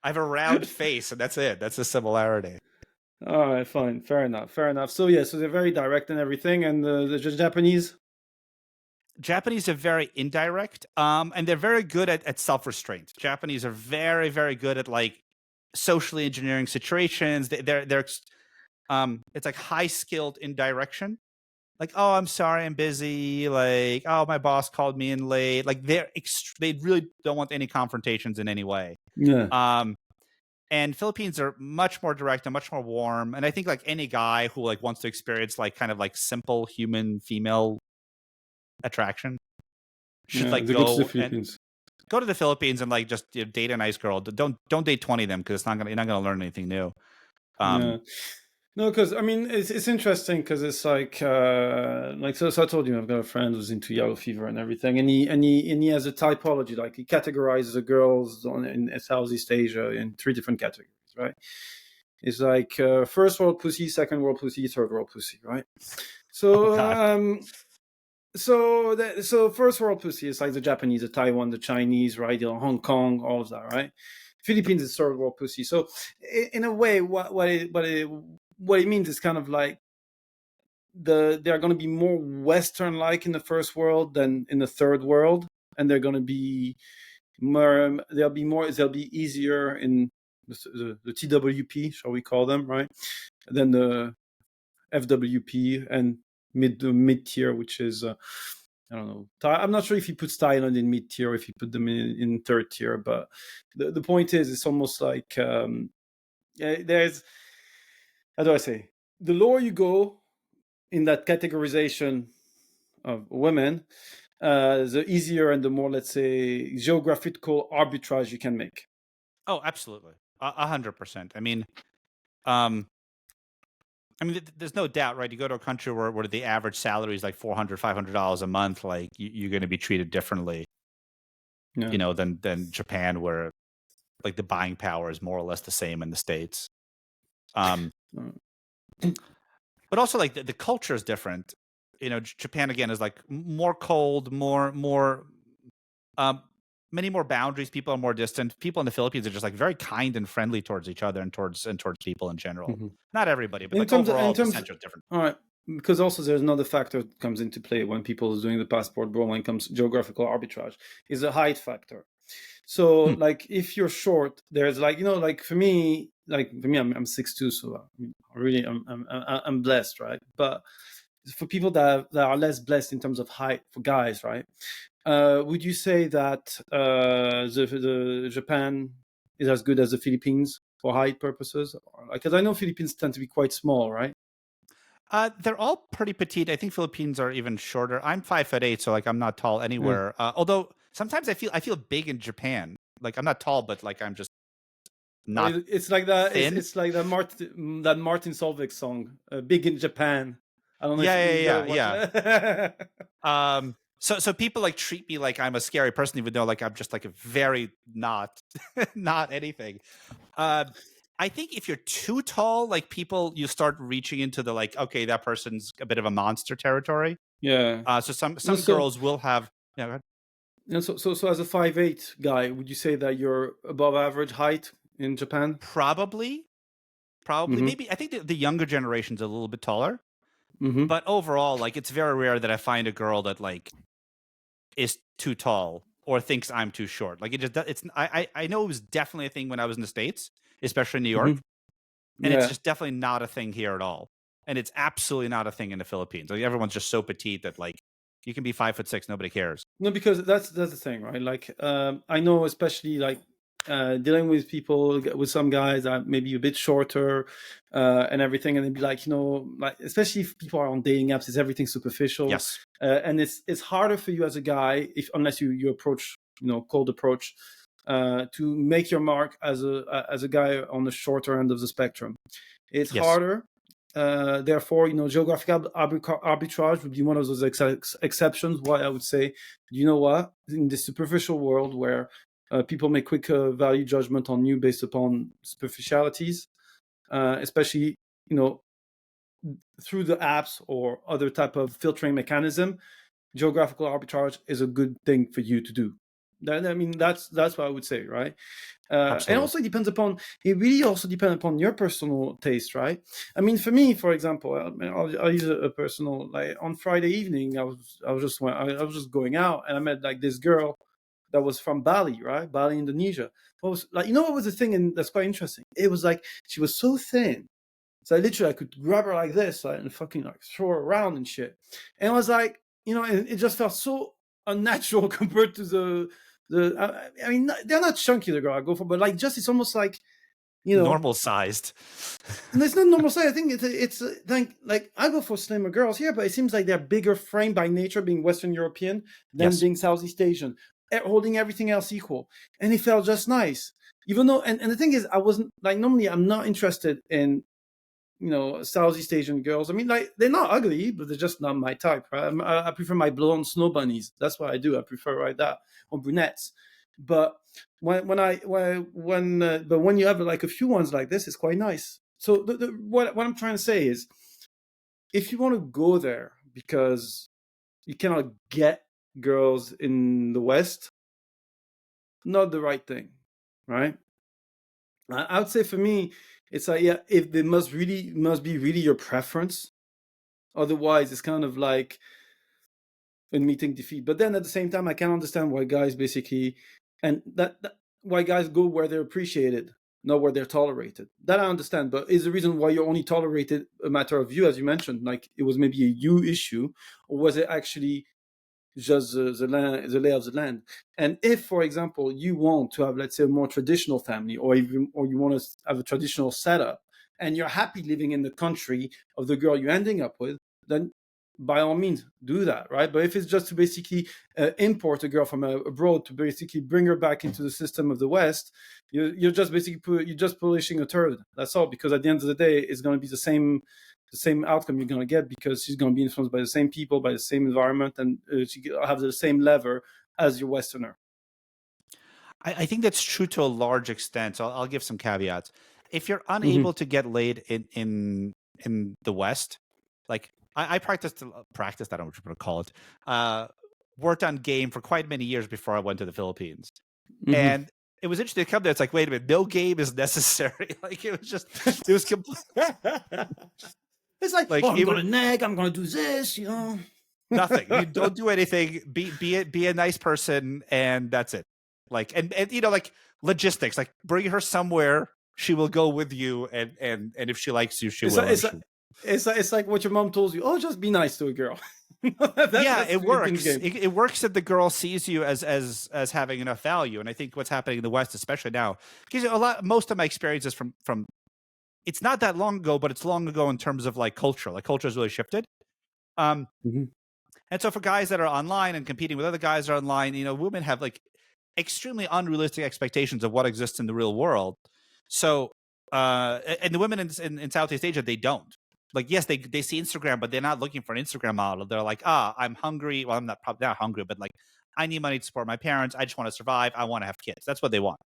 I have a round face, and that's it. That's the similarity. All right, fine, fair enough. So so they're very direct and everything, and the Japanese. Japanese are very indirect, and they're very good at self-restraint. Japanese are very, very good at like socially engineering situations. They're it's like high-skilled indirection. Like, oh, I'm sorry, I'm busy. Like, oh, my boss called me in late. Like, they really don't want any confrontations in any way. Yeah. And Philippines are much more direct and much more warm. And I think like any guy who like wants to experience like kind of like simple human female attraction should like go to the Philippines and like just date a nice girl. Don't date 20 of them because you're not gonna learn anything new. No, because I mean it's interesting because it's like so I told you I've got a friend who's into yellow fever and everything, and he has a typology, like he categorizes the girls in Southeast Asia in 3 different categories, right? It's like first world pussy, second world pussy, third world pussy, right? So so first world pussy is like the Japanese, the Taiwan, the Chinese, right? Hong Kong, all of that, right? Philippines is third world pussy. So in a way, what it means is kind of like they're going to be more Western like in the first world than in the third world, and they're going to be more. They'll be easier in the TWP, shall we call them, right? Than the FWP and mid tier, which is I don't know. I'm not sure if he puts Thailand in mid tier, or if he put them in third tier. But the point is, it's almost like there's, how do I say? The lower you go in that categorization of women, the easier and the more, let's say, geographical arbitrage you can make. Oh, absolutely, 100%. I mean, there's no doubt, right? You go to a country where the average salary is like $400, $500 a month, like you're going to be treated differently, than Japan, where like the buying power is more or less the same in the States. But also like the culture is different. Japan again is like more cold, many more boundaries. People are more distant. People in the Philippines are just like very kind and friendly towards each other and towards people in general. Mm-hmm. Not everybody, but like overall, the center is different. All right. Because also there's another factor that comes into play when people are doing the passport bro, when it comes to geographical arbitrage, is the height factor. So like if you're short, there's like, like for me, I'm 6'2", so I'm blessed, right? But for people that are less blessed in terms of height, for guys, right? Would you say that the Japan is as good as the Philippines for height purposes? Because I know Philippines tend to be quite small, right? They're all pretty petite. I think Philippines are even shorter. I'm 5'8", so like I'm not tall anywhere. Although sometimes I feel big in Japan. Like I'm not tall, but like I'm just not. It's like that. It's like that Martin Solveig song, "Big in Japan." I don't know. Yeah. So people like treat me like I'm a scary person, even though like I'm just like a very not anything. I think if you're too tall, like you start reaching into the like, okay, that person's a bit of a monster territory. Yeah. So some No, girls will have. Yeah, go ahead. so as a 5'8" guy, would you say that you're above average height in Japan? Probably, Mm-hmm. maybe. I think the younger generation's a little bit taller, Mm-hmm. but overall, like it's very rare that I find a girl that like is too tall or thinks I'm too short. Like it's. I know it was definitely a thing when I was in the States, especially in New York, Mm-hmm. and it's Yeah. just definitely not a thing here at all. And it's absolutely not a thing in the Philippines. Like everyone's just so petite that like you can be 5'6", nobody cares. No, because that's the thing, right? Like, I know, especially like dealing with people, with some guys that maybe a bit shorter, and everything, and they'd be like, like, especially if people are on dating apps, it's everything superficial, Yes. and it's harder for you as a guy, if unless you approach, cold approach, to make your mark as a guy on the shorter end of the spectrum. It's Yes. harder. Therefore, geographical arbitrage would be one of those exceptions. Why I would say, you know what, in the superficial world where people make quick value judgment on you based upon superficialities, especially through the apps or other type of filtering mechanism, geographical arbitrage is a good thing for you to do. I mean, that's what I would say, right? And Absolutely. also it really also depends upon your personal taste, right? I mean, for me, for example, I'll use a personal, like on Friday evening, I was just going out, and I met like this girl that was from Bali, right? Bali, Indonesia. What was like, what was the thing, and that's quite interesting. It was like she was so thin, so I could grab her like this, like, and fucking like throw her around and shit. And I was like, and it just felt so unnatural compared to I mean, they're not chunky, the girl I go for, but like, just it's almost like, Normal sized. and it's not normal size. I think it's like I go for slimmer girls here, but it seems like they're bigger frame by nature, being Western European, than Yes. being Southeast Asian, holding everything else equal, and it felt just nice. Even though, and the thing is, I wasn't like, normally I'm not interested in Southeast Asian girls. I mean, like, they're not ugly, but they're just not my type, right? I prefer my blonde snow bunnies. That's what I do. I prefer like that, or brunettes. But when you have like a few ones like this, it's quite nice. So what I'm trying to say is, if you want to go there because you cannot get girls in the West, not the right thing, right? I would say for me, it's like, yeah, if it must be really your preference. Otherwise, it's kind of like a meeting defeat. But then at the same time, I can understand why guys basically, and that why guys go where they're appreciated, not where they're tolerated. That I understand. But is the reason why you're only tolerated a matter of you, as you mentioned, like it was maybe a you issue, or was it actually just the lay of the land? And if, for example, you want to have, let's say, a more traditional family, or you want to have a traditional setup, and you're happy living in the country of the girl you're ending up with, then by all means do that, right? But if it's just to basically import a girl from abroad to basically bring her back into the system of the West, you're just basically you're just polishing a turd. That's all. Because at the end of the day, it's going to be the same outcome you're going to get, because she's going to be influenced by the same people, by the same environment, and she have the same lever as your Westerner. I think that's true to a large extent. So I'll give some caveats. If you're Mm-hmm. unable to get laid in the West, like I practiced, I don't know what you want to call it, worked on game for quite many years before I went to the Philippines. Mm-hmm. And it was interesting to come there. It's like, wait a minute, no game is necessary. Like it was complete. It's like, Like oh, I'm going to nag, I'm going to do this, nothing. You don't do anything. Be a nice person, and that's it. Like and like logistics. Like bring her somewhere. She will go with you, and if she likes you, she will. It's like what your mom told you. Oh, just be nice to a girl. Yeah, it works. It works if the girl sees you as having enough value. And I think what's happening in the West, especially now, because most of my experiences from it's not that long ago, but it's long ago in terms of like culture. Like culture has really shifted. Mm-hmm. And so for guys that are online and competing with other guys that are online, women have like extremely unrealistic expectations of what exists in the real world. So, and the women in Southeast Asia, they don't. Like, yes, they see Instagram, but they're not looking for an Instagram model. They're like, I'm hungry. Well, I'm probably not hungry, but like, I need money to support my parents. I just want to survive. I want to have kids. That's what they want.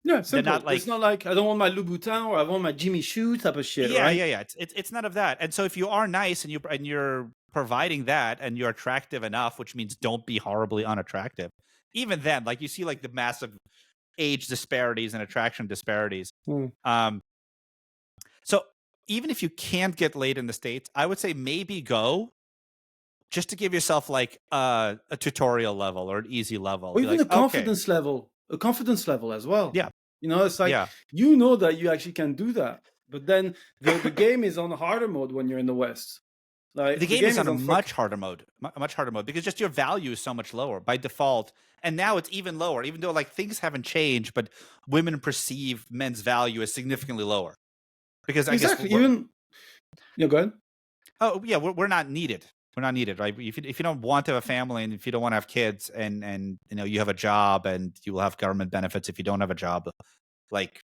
Yeah, They're not simple. It's like, not like I don't want my Louboutin or I want my Jimmy Choo type of shit, yeah, right? yeah, yeah. It's none of that. And so if you are nice and you're providing that and you're attractive enough, which means don't be horribly unattractive. Even then, like you see like the massive age disparities and attraction disparities. Mm. Um, so even if you can't get laid in the States, I would say maybe go just to give yourself like a tutorial level or an easy level. Or Be even like, okay, a confidence level as well. yeah, You know, it's like yeah. you know that you actually can do that, but then the game is on harder mode when you're in the West. The Like the game game is on is a on fuck. much harder mode, much harder mode because just your value is so much lower by default. And now it's even lower, even though like things haven't changed, but women perceive men's value as significantly lower because I guess Exactly. Even yeah, go ahead. oh yeah, we're not needed. We're not needed, right? If you don't want to have a family and if you don't want to have kids and you know you have a job and you will have government benefits if you don't have a job, like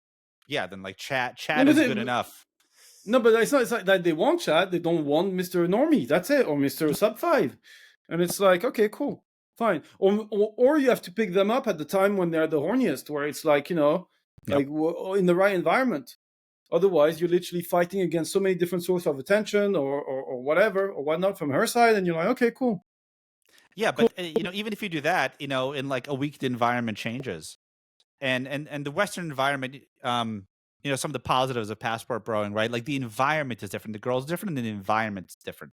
yeah, then like chat No, is good enough. no, but it's like that they want chat. They don't want Mr. Normie. That's it, or Mr. Sub 5. And it's like, okay, cool, fine. Or you have to pick them up at the time when they're the horniest, where it's like, you know, Yep. like in the right environment. Otherwise, you're literally fighting against so many different sources of attention or whatever or whatnot from her side, and you're like, okay, cool. Yeah, but you know, even if you do that, you know, in like a week the environment changes. And the Western environment, you know, some of the positives of passport broing, right? Like the environment is different. The girl's different and the environment's different.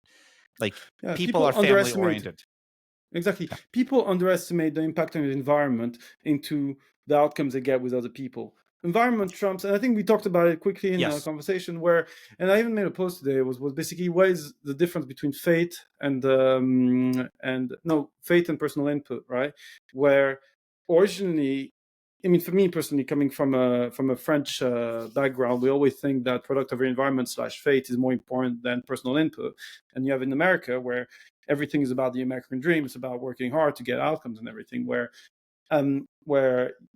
Like Yeah, people people are family underestimate. oriented. Exactly. Yeah. People underestimate the impact on the environment into the outcomes they get with other people. Environment trumps, and I think we talked about it quickly in a Yes. conversation where, and I even made a post today. Was basically what is the difference between fate and no fate and personal input, right? Where originally, I mean, for me personally, coming from a French background, we always think that product of your environment / fate is more important than personal input, and you have in America where everything is about the American dream. It's about working hard to get outcomes and everything. Where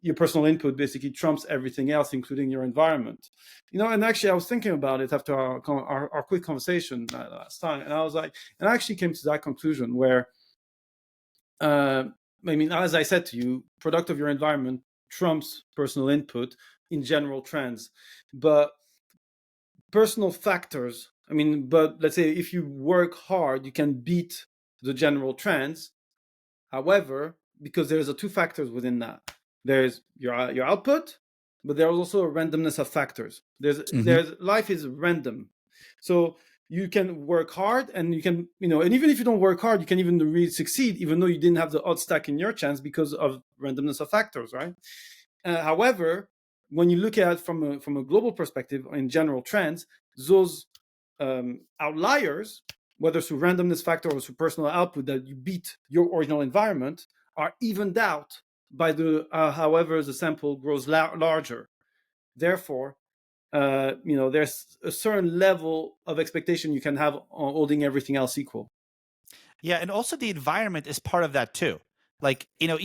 your personal input basically trumps everything else, including your environment. You know, and actually, I was thinking about it after our quick conversation last time, and I was like, and I actually came to that conclusion where, I mean, as I said to you, product of your environment trumps personal input in general trends, but personal factors. I mean, but let's say if you work hard, you can beat the general trends. However, because there's two factors within that, there's your output, but there's also a randomness of factors. Hmm. There's life is random, so you can work hard and you can, you know, and even if you don't work hard, you can even really succeed, even though you didn't have the odds stack in your chance because of randomness of factors, right? However, when you look at it from a global perspective in general trends, those outliers, whether through randomness factor or through personal output that you beat your original environment, are evened out by the however the sample grows larger. Therefore, you know, there's a certain level of expectation you can have on holding everything else equal. Yeah, and also the environment is part of that too. Like, you know,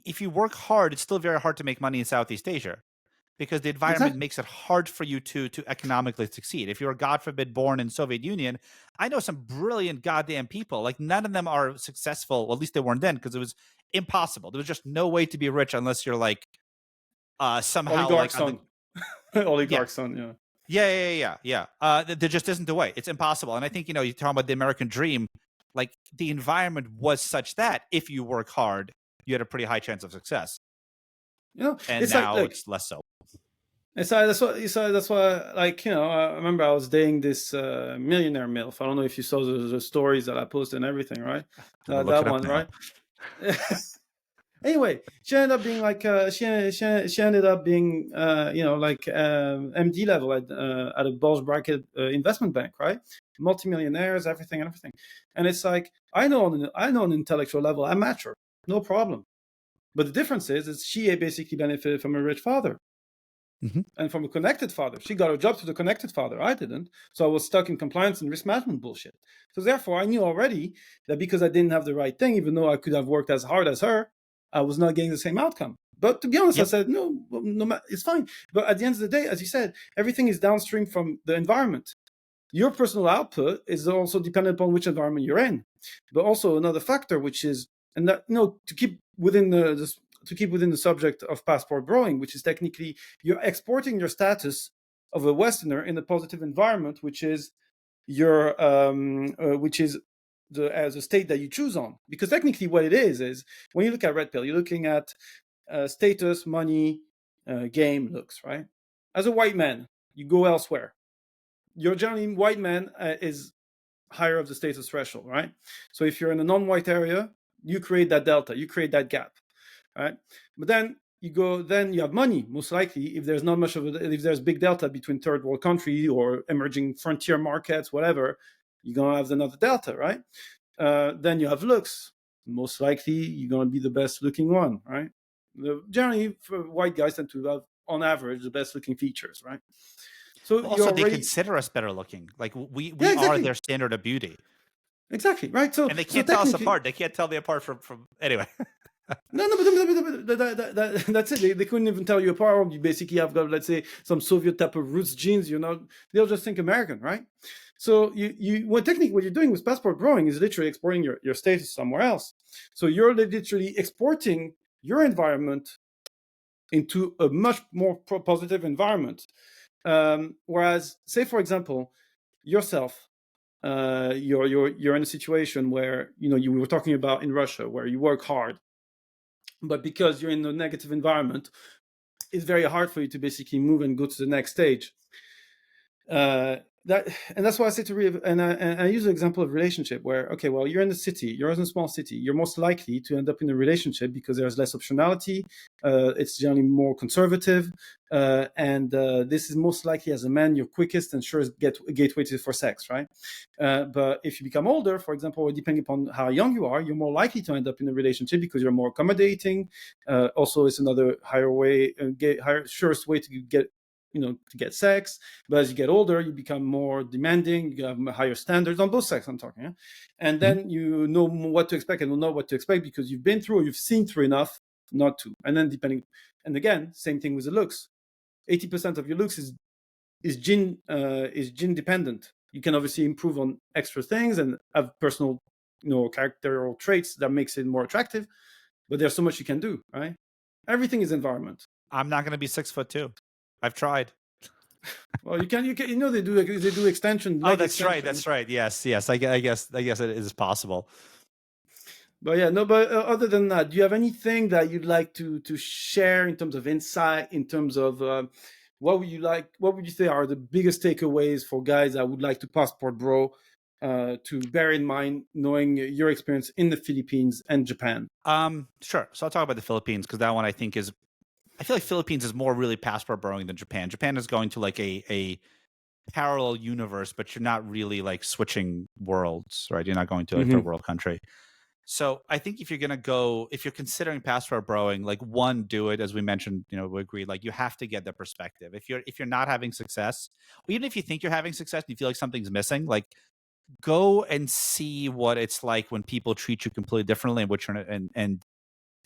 if you work hard, it's still very hard to make money in Southeast Asia because the environment Exactly. makes it hard for you to economically succeed. If you're, God forbid, born in Soviet Union, I know some brilliant goddamn people. Like none of them are successful. Well, at least they weren't then because it was impossible. There was just no way to be rich unless you're like somehow Oligarch like on the son. Oligarch yeah. son, yeah. Yeah. There just isn't a way. It's impossible. And I think, you know, you talk about the American dream, like the environment was such that if you work hard, you had a pretty high chance of success. You know, And it's like now look, it's less so. that's why, like, you know, I remember I was dating this millionaire MILF. I don't know if you saw the stories that I posted and everything, right? I'm gonna look That it up one, now. right? Anyway, she ended up being like she ended up being you know, like MD level at a bulge bracket investment bank, right? Multimillionaires, everything and everything. And it's like I know on an intellectual level I match her, no problem. But the difference is she basically benefited from a rich father. Mhm. And from a connected father. She got a job to the connected father. I didn't. So I was stuck in compliance and risk management bullshit. So therefore, I knew already that because I didn't have the right thing, even though I could have worked as hard as her, I was not getting the same outcome. But to be honest, I Yep. said, no, it's fine. But at the end of the day, as you said, everything is downstream from the environment. Your personal output is also dependent upon which environment you're in. But also another factor, which is, and that, you know, to keep within to keep within the subject of passport brawling, which is technically you're exporting your status of a Westerner in a positive environment, which is the state that you choose on. Because technically what it is when you look at red pill, you're looking at status, money, game, looks, right? As a white man, you go elsewhere. Your generally white man is higher of the status threshold, right? So if you're in a non-white area, you create that delta, you create that gap, right? But then you have money, most likely, if there's not much of if there's big delta between third world country or emerging frontier markets, whatever, you're gonna have another delta, right? Then you have looks. Most likely, you're gonna be the best looking one, right? Generally, for white guys tend to have, on average, the best looking features, right? So also, they consider us better looking. Like we exactly. are their standard of beauty. Exactly, right? So and they can't tell us apart. They can't tell me apart from anyway. No, but that's it. They couldn't even tell you apart. You basically have got, let's say, some Soviet type of roots genes. They'll just think American, right? So technically what you're doing with passport brawling is literally exporting your status somewhere else. So you're literally exporting your environment into a much more positive environment. Whereas, say for example, yourself, you're in a situation where you were talking about in Russia, where you work hard, but because you're in a negative environment, it's very hard for you to basically move and go to the next stage. That's why I say I use the example of relationship where, okay, well, you're in the city, you're in a small city, you're most likely to end up in a relationship because there's less optionality. It's generally more conservative. And this is most likely, as a man, your quickest and surest gateway for sex, right? But if you become older, for example, depending upon how young you are, you're more likely to end up in a relationship because you're more accommodating. Also, it's another surest way to get sex. But as you get older, you become more demanding, you have higher standards on both sides, I'm talking. Yeah? And then you know what to expect and will know what to expect because you've been through or you've seen through enough not to. And then and again, same thing with the looks. 80% of your looks is gene dependent. You can obviously improve on extra things and have personal characterial traits that makes it more attractive, but there's so much you can do, right? Everything is environment. I'm not going to be 6'2". I've tried. Well, you can they do extension. Oh, that's right. That's right. Yes. I guess it is possible. But yeah, no. But other than that, do you have anything that you'd like to share in terms of insight, in terms of what would you say are the biggest takeaways for guys that would like to passport bro to bear in mind, knowing your experience in the Philippines and Japan? Sure. So I'll talk about the Philippines because that one I feel like Philippines is more really passport broing than Japan. Japan is going to like a parallel universe, but you're not really like switching worlds, right? You're not going to a third world country. So I think if you're considering passport broing, like one, do it, as we mentioned, we agreed, like you have to get the perspective. If you're not having success, or even if you think you're having success and you feel like something's missing, like go and see what it's like when people treat you completely differently and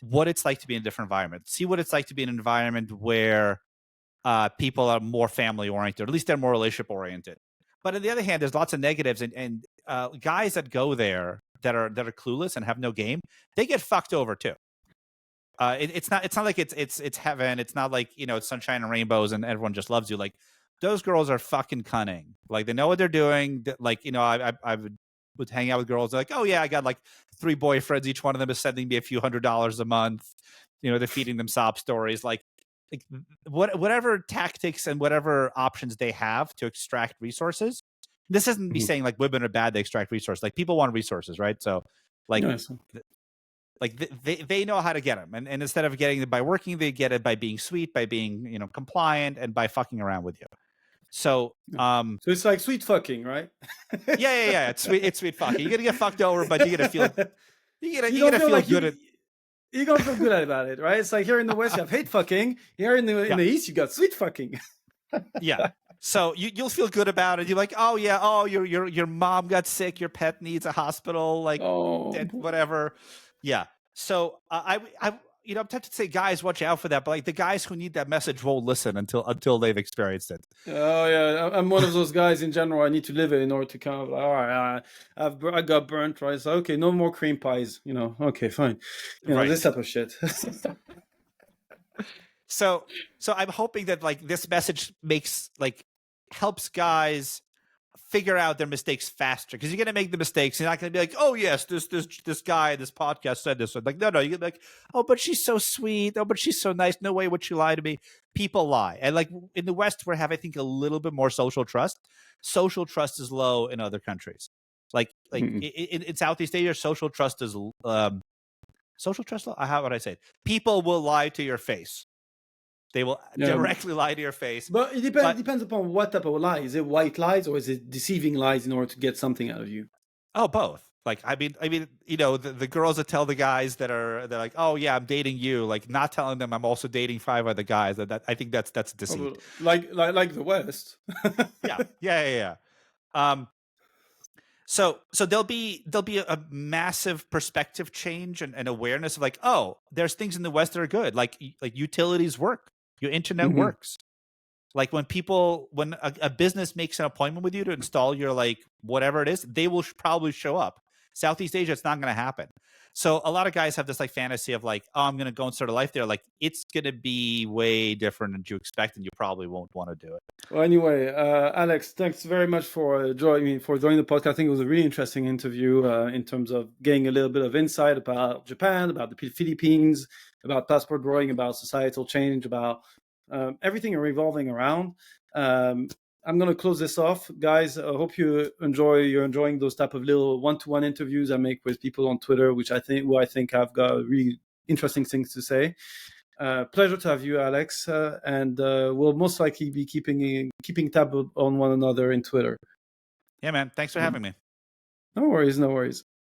what it's like to be in a different environment. See what it's like to be in an environment where people are more family oriented, or at least they're more relationship oriented. But on the other hand, there's lots of negatives, and guys that go there that are clueless and have no game, they get fucked over too. It's not like it's heaven. It's not like it's sunshine and rainbows and everyone just loves you. Like those girls are fucking cunning. Like they know what they're doing. Like I would hang out with girls like, oh yeah, I got like 3 boyfriends. Each one of them is sending me a few $100s a month. They're feeding them sob stories. Like whatever tactics and whatever options they have to extract resources. This isn't me saying like women are bad to extract resources. Like people want resources, right? So like, they know how to get them. And instead of getting it by working, they get it by being sweet, by being, compliant, and by fucking around with you. So it's like sweet fucking, right? Yeah. It's sweet fucking. You're gonna get fucked over, but you're gonna feel good. You're gonna feel good about it, right? It's like here in the West you have hate fucking. Here in the East you got sweet fucking. Yeah. So you'll feel good about it. You're like, oh yeah, your mom got sick, your pet needs a hospital, like whatever. Yeah. So I'm tempted to say, guys, watch out for that. But like the guys who need that message won't listen until they've experienced it. Oh yeah, I'm one of those guys in general. I need to live it in order to kind of all right. I got burnt, right? So okay, no more cream pies. Okay, fine. Right. This type of shit. So I'm hoping that like this message helps guys figure out their mistakes faster, because you're gonna make the mistakes. You're not gonna be like, oh yes, this guy, this podcast said this. Like, no, you're gonna be like, oh, but she's so sweet. Oh, but she's so nice. No way would she lie to me. People lie, and like in the West, we have, I think, a little bit more social trust. Social trust is low in other countries. Like in Southeast Asia, social trust is social trust. How would I say it? People will lie to your face. They will directly lie to your face. But it depends upon what type of lie. Is it white lies or is it deceiving lies in order to get something out of you? Oh, both. Like, I mean, you know, the girls that tell the guys they're like, oh yeah, I'm dating you, like not telling them I'm also dating 5 other guys. That I think that's deceit. Like the West. Yeah. So there'll be a massive perspective change and awareness of like, oh, there's things in the West that are good, like utilities work, your internet works. Like when a business makes an appointment with you to install your like whatever it is, they will probably show up. Southeast Asia, it's not going to happen. So a lot of guys have this like fantasy of like, oh, I'm going to go and start a life there. Like it's going to be way different than you expect, and you probably won't want to do it. Well, anyway, Alex, thanks very much for joining the podcast. I think it was a really interesting interview in terms of getting a little bit of insight about Japan, about the Philippines, about passport drawing, about societal change, about everything revolving around. I'm going to close this off, guys. I hope you're enjoying those type of little one-to-one interviews I make with people on Twitter, which I think have got really interesting things to say. Pleasure to have you, Alex, and we'll most likely be keeping tab on one another in Twitter. Yeah, man. Thanks for having me. No worries.